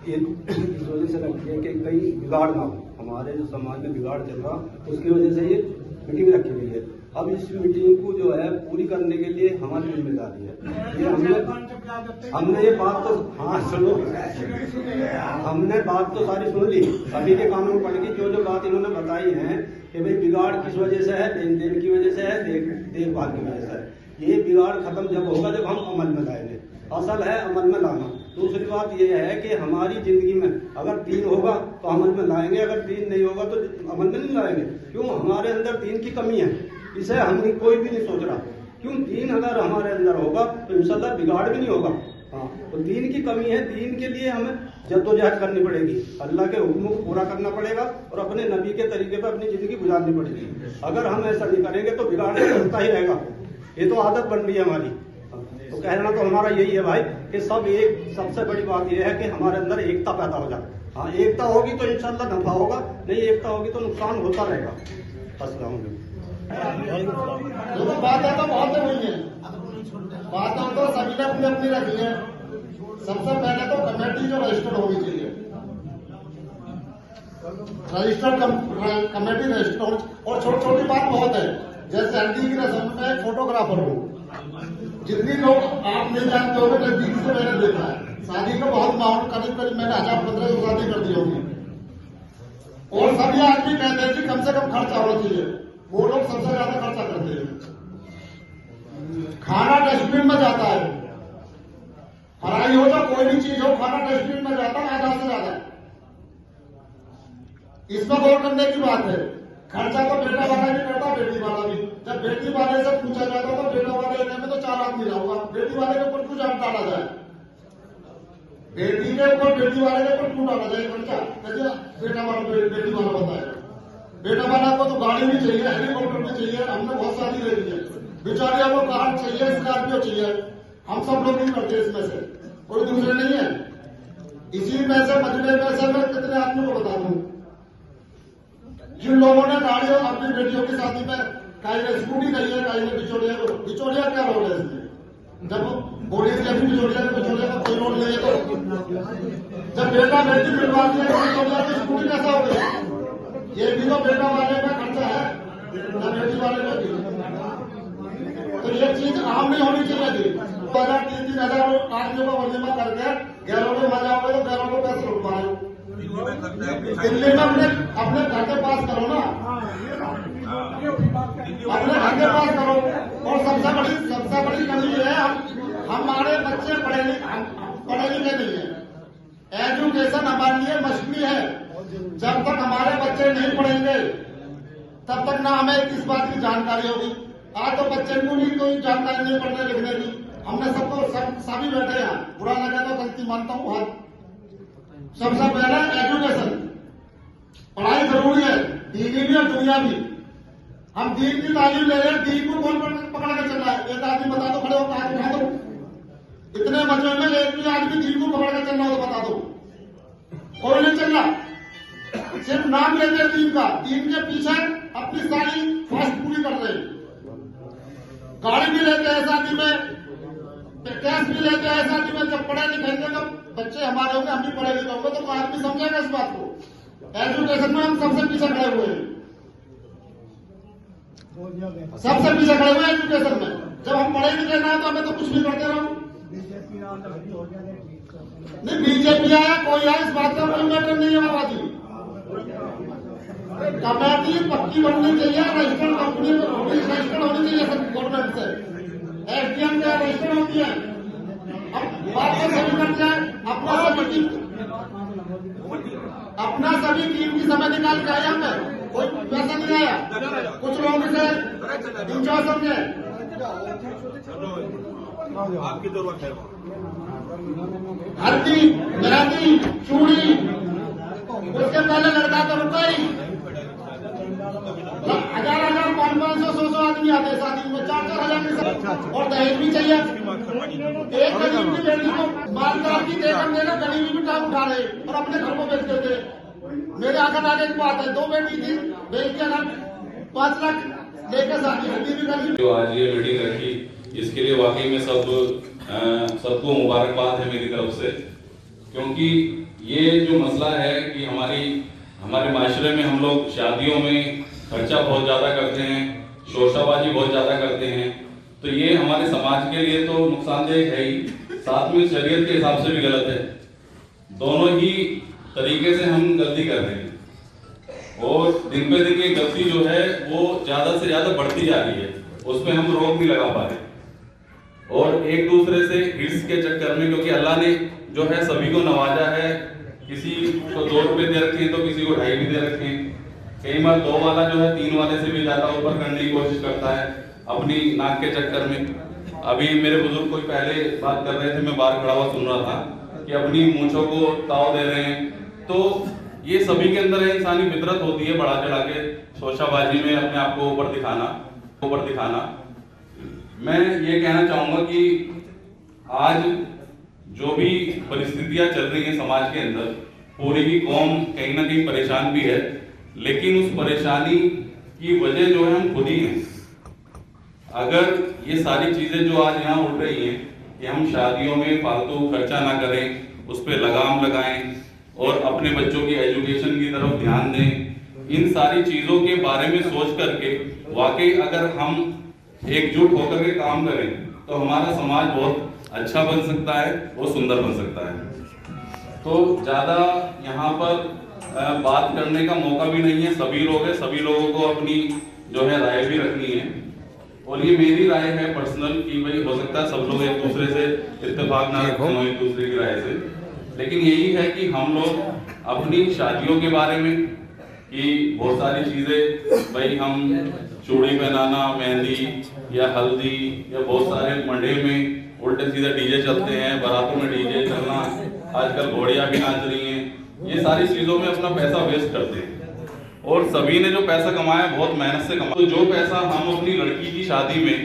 ये इस वजह से रखी है कि कई बिगाड़ ना हो, हमारे जो समाज में बिगाड़ चल रहा उसकी वजह से ये मीटिंग रखी गई है। अब इस मीटिंग को जो है पूरी करने के लिए हमारी जिम्मेदारी है। ये हमने ये बात तो हाँ सुनो, हमने बात तो सारी सुन ली, सभी के कानों में पड़ गई। जो जो बात इन्होंने बताई है कि भाई बिगाड़ किस वजह से है, लेन देन की वजह से है, देखभाल की वजह से है। ये बिगाड़ खत्म जब होगा जब हम अमल में लाएंगे, असल है अमल में लाना। दूसरी बात यह है कि हमारी जिंदगी में अगर दीन होगा तो अमल में लाएंगे, अगर दीन नहीं होगा तो अमल में नहीं लाएंगे। क्यों? हमारे अंदर दीन की कमी है, इसे हम कोई भी नहीं सोच रहा। क्यों? दीन अगर हमारे अंदर होगा तो इंशाल्लाह बिगाड़ भी नहीं होगा। हाँ, तो दीन की कमी है, दीन के लिए हमें जद्दोजहद करनी पड़ेगी, अल्लाह के हुक्मों को पूरा करना पड़ेगा और अपने नबी के तरीके पर अपनी जिंदगी गुजारनी पड़ेगी। अगर हम ऐसा नहीं करेंगे तो बिगाड़ होता ही रहेगा। ये तो आदत बन रही है हमारी। तो कहना तो हमारा यही है भाई कि सब एक, सबसे बड़ी बात यह है कि हमारे अंदर एकता पैदा हो जाए। हाँ, एकता होगी तो इंशाल्लाह नफा होगा, नहीं एकता होगी तो नुकसान होता रहेगा। अस्सलाम वालेकुम। देखो बातें तो बहुत हुई है, बातें तो सभी ने अपनी अपनी रखी है। सबसे पहले तो कमेटी जो रजिस्टर्ड होनी चाहिए, रजिस्टर्ड कमेटी रजिस्टर्ड। और छोटी छोटी बात बहुत है, जैसे हल्दी की रस्म में फोटोग्राफर हो, जितनी लोग आप नहीं जानते होंगे, नजदीक से मैंने देखा है शादी का बहुत माहौल, करीब करीब मैंने 1000-1500 शादी कर दी होगी। और सभी आदमी कहते हैं कि कम से कम खर्चा होना चाहिए, वो लोग सबसे ज्यादा खर्चा करते हैं। खाना डस्टबिन में जाता है, फ्राई हो तो कोई भी चीज हो, खाना डस्टबिन में जाता है आधा से ज्यादा। इसमें गौर करने की बात है। खर्चा तो बेटा वाला भी करता, बेटी वाला भी। जब बेटी वाले से पूछा जाता तो बेटा वाले एरिया में तो 4 आदमी रहा होगा, बेटी वाले के ऊपर क्यों डाला जाए? बेटी के ऊपर बेटी वाले के ऊपर क्यों डाला जाए खर्चा? कैसे बेटा वाला बेटी वाला बताएगा? बेटा वाला को तो गाड़ी भी चाहिए, हेलीकॉप्टर भी चाहिए, हमने बहुत सारी ले ली है। बेचारियों को कार चाहिए, स्कॉर्पियो चाहिए, हम सब लोग नहीं करते इसमें से, कोई दूसरे नहीं है। इसी में से मजले में से मैं कितने आदमी को बता दूं जिन लोगों ने गाड़ियों अपनी बेटियों की शादी में कहीं ने स्कूटी कही है, कहीं ने बिचौलिया क्या रोल है इसमें? जब बोली थी अभी बिचौलिया का कोई रोल नहीं है, तो जब बेटा बेटी मिलवा दिया तो बिचौलिया की स्कूटी कैसा हो गया? ये भी तो बेटा वाले का खर्चा है ना, बेटी वाले का भी। तो ये चीज आम नहीं होनी चाहिए थी। 2000-3000 आदमियों का वलीमा करके गैरों में मजा होगा, तो गैरों को कैसे रोक पा रहे हो? दिल्ली में अपने घर के पास करो ना, अपने घर के पास करो। और सबसे बड़ी कमी है, हमारे बच्चे पढ़े लिखे नहीं है। एजुकेशन हमारे लिए मछली है। जब तक हमारे बच्चे नहीं पढ़ेंगे तब तक ना हमें इस बात की जानकारी होगी। आज तो बच्चे को भी कोई जानकारी नहीं पढ़ने लिखने की। हमने सभी बैठे हैं, बुरा लगे तो गलती मानता हूँ। सबसे पहले एजुकेशन, पढ़ाई जरूरी है, दीनी भी और दुनिया भी। हम दीन की तालीम ले रहे हैं, दीन को कौन पकड़ के चल रहा है? एक आदमी बता दो, खड़े हो कहा उठा दो। इतने मजबे में एक भी आदमी दीन को पकड़ के चल रहा हो तो बता दो, कोई नहीं चल रहा। सिर्फ नाम लेते हैं दीन का, दीन के पीछे अपनी सारी ख्वाहिश पूरी कर रहे हैं। गाड़ी भी लेते हैं शादी में, कैश भी लेते हैं शादी में। जब पढ़े लिखेंगे तो बच्चे हमारे होंगे, हम भी पढ़े लिखे होंगे, तो आदमी समझेगा इस बात को। एजुकेशन में हम सबसे पीछे खड़े हुए हैं, सबसे पीछे खड़े हुए हैं एजुकेशन में। जब हम पढ़े लिखे ना तो हमें तो कुछ भी करते रहो। नहीं, बीजेपी आया कोई आया, इस बात का कोई मैटर नहीं है। बाबाजी कमेटी पक्की बननी चाहिए, रजिस्टर्ड कंपनी रजिस्टर्ड होनी चाहिए गवर्नमेंट से। एसडीएम का रजिस्टर्ड होती है। अब बात से सभी करते हैं, अपना सभी टीम की समय निकाल के आया, हमें कोई पैसा नहीं आया। कुछ लोग इसे इंजॉय समझे। हल्दी, मेहंदी, चूड़ी, उसके पहले लड़का तो रुका ही। 1000-1000, 500-100 आदमी आते हैं शादी में, 4-4 हजार। और दहेज भी चाहिए। एक गरीब की बेटी को मालदार की देखम देना, गरीबी भी काम उठा रहे और अपने घर को बेच देते। मेरे आकर आगे की बात है, 2 बेटी थी, बेच दिया घर, 5 लाख लेकर शादी हल्दी भी कर। जो आज ये मीटिंग रखी, इसके लिए वाकई में सबको मुबारकबाद है मेरी तरफ से। क्योंकि ये जो मसला है कि हमारे माशरे में हम लोग शादियों में खर्चा बहुत ज़्यादा करते हैं, शोशाबाजी बहुत ज़्यादा करते हैं, तो ये हमारे समाज के लिए तो नुकसानदेह है ही, साथ में शरीयत के हिसाब से भी गलत है। दोनों ही तरीके से हम गलती कर रहे हैं और दिन पे दिन ये गलती जो है वो ज़्यादा से ज़्यादा बढ़ती जा रही है, उस पर हम रोक नहीं लगा पा रहे। और एक दूसरे से हिर्स के चक्कर में, क्योंकि अल्लाह ने जो है सभी को नवाजा है, किसी को 2 रुपए दे रखे हैं तो किसी को 2.5 भी दे रखे हैं। कई बार 2 वाला जो है 3 वाले से भी ज्यादा ऊपर करने की कोशिश करता है अपनी नाक के चक्कर में। अभी मेरे बुजुर्ग कोई पहले बात कर रहे थे, मैं बाहर खड़ा हुआ सुन रहा था कि अपनी मूंछों को ताव दे रहे हैं। तो ये सभी के अंदर इंसानी फितरत होती है, बढ़ा चढ़ा के शोशाबाजी में अपने आप को ऊपर दिखाना। मैं ये कहना चाहूंगा कि आज जो भी परिस्थितियां चल रही हैं समाज के अंदर, पूरी की कौम कहीं ना कहीं परेशान भी है, लेकिन उस परेशानी की वजह जो है हम खुद ही हैं। अगर ये सारी चीजें जो आज यहाँ उठ रही हैं कि हम शादियों में फालतू खर्चा ना करें, उस पर लगाम लगाएं और अपने बच्चों की एजुकेशन की तरफ ध्यान दें, इन सारी चीजों के बारे में सोच करके वाकई अगर हम एकजुट होकर के काम करें तो हमारा समाज बहुत अच्छा बन सकता है, बहुत सुंदर बन सकता है। तो ज्यादा यहाँ पर बात करने का मौका भी नहीं है, सभी लोग हैं, सभी लोगों को अपनी जो है राय भी रखनी है और ये मेरी राय है पर्सनल कि भाई हो सकता है सब लोग एक दूसरे से इत्तेफाक ना रखते हो एक दूसरे की राय से, लेकिन यही है कि हम लोग अपनी शादियों के बारे में कि बहुत सारी चीजें भाई हम चूड़ी पहनाना, मेहंदी या हल्दी या बहुत सारे मंडे में उल्टे सीधे डीजे चलते हैं, बारातों में डीजे चलना, आजकल घोड़ियां भी नाच रही हैं, ये सारी चीजों में अपना पैसा वेस्ट करते हैं और सभी ने जो पैसा कमाया बहुत मेहनत से कमाया। तो जो पैसा हम अपनी लड़की की शादी में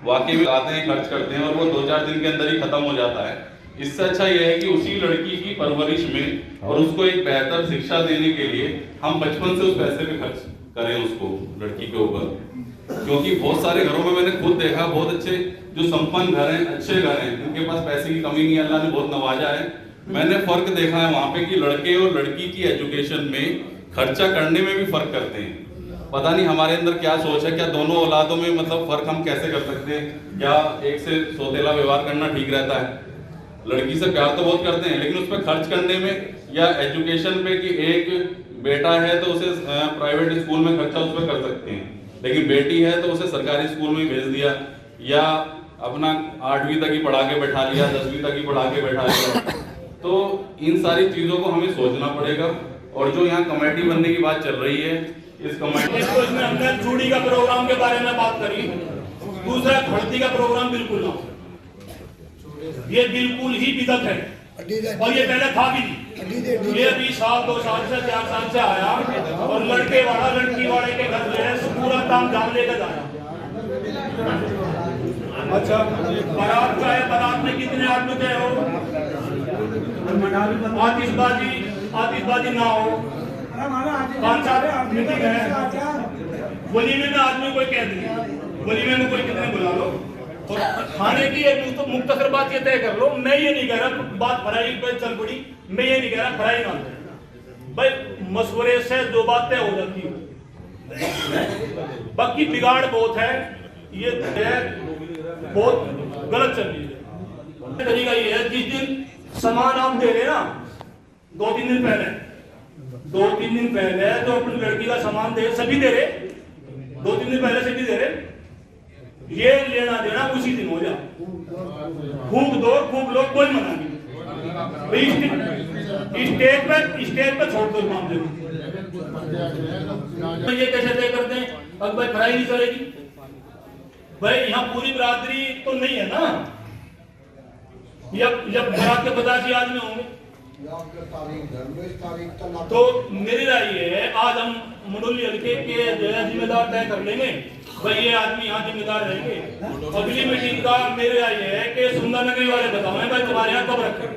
वाकई में लाते हैं, खर्च करते हैं और वो 2-4 दिन के अंदर ही खत्म हो जाता है, इससे अच्छा यह है कि उसी लड़की की परवरिश में और उसको एक बेहतर शिक्षा देने के लिए हम बचपन से उस पैसे पे खर्च करें उसको, लड़की के ऊपर। क्योंकि बहुत सारे घरों में मैंने खुद देखा, बहुत अच्छे जो संपन्न घर हैं, अच्छे घर हैं, उनके पास पैसे की कमी नहीं, अल्लाह ने बहुत नवाजा है। मैंने फर्क देखा है वहां पे कि लड़के और लड़की की एजुकेशन में खर्चा करने में भी फर्क करते हैं। पता नहीं हमारे अंदर क्या सोच है, क्या दोनों औलादों में मतलब फर्क हम कैसे कर सकते हैं? क्या एक से सौतेला व्यवहार करना ठीक रहता है? लड़की से प्यार तो बहुत करते हैं लेकिन उस पर खर्च करने में या एजुकेशन पे कि एक बेटा है तो उसे प्राइवेट स्कूल में खर्चा उस पर कर सकते हैं, लेकिन बेटी है तो उसे सरकारी स्कूल में भेज दिया या अपना 8वीं तक ही पढ़ा के बैठा लिया, 10वीं तक ही पढ़ा के बैठा लिया। तो इन सारी चीजों को हमें सोचना पड़ेगा। और जो यहाँ कमेटी बनने की बात चल रही है, इस कमेटी इसमें हमने चूड़ी का प्रोग्राम के बारे में बात करी, दूसरा भर्ती का प्रोग्राम बिल्कुल ना, ये बिल्कुल ही बिदत है और ये पहले था भी नहीं। ये अभी 2 साल से 4 साल से आया और लड़के वाला लड़की वाले के घर में पूरा काम जाम लेकर आया। अच्छा, बारात का है, बारात में कितने आदमी गए हो, आतिशबाजी ना हो, 5-7 मीटिंग है, वलीमे में आदमी कोई कैद नहीं, वलीमे में कोई कितने बुला लो और खाने की एक मुख्तसर बात ये तय कर लो। मैं ये नहीं कह रहा बात फ्राई पे चल पड़ी, मैं ये नहीं कह रहा फ्राई ना भाई, मशवरे से जो बात तय हो जाती है। बाकी बिगाड़ बहुत है, ये बहुत गलत चल रही है। तरीका ये है, जिस दिन सामान आप दे रहे ना 2-3 दिन पहले, 2-3 दिन पहले तो अपनी लड़की का सामान दे, सभी दे रहे, 2-3 दिन पहले सभी दे रहे, ये लेना देना उसी दिन हो जाए, खूब दो खूब लो, कोई मना नहीं। स्टेज पे छोड़ दो मामले को। ये कैसे तय करते हैं? अब भाई पढ़ाई नहीं चलेगी, भाई यहाँ पूरी बिरादरी तो नहीं है ना, जब बारात के 85 आदमी होंगे तो मेरी राय ये है, आज हम मंडोली हल्के के जिम्मेदार तय कर लेंगे, भाई ये आदमी यहाँ जिम्मेदार रहेंगे। अगली मीटिंग का मेरी राय ये है कि सुंदर नगरी वाले बताओ भाई तुम्हारे यहाँ कब रखें,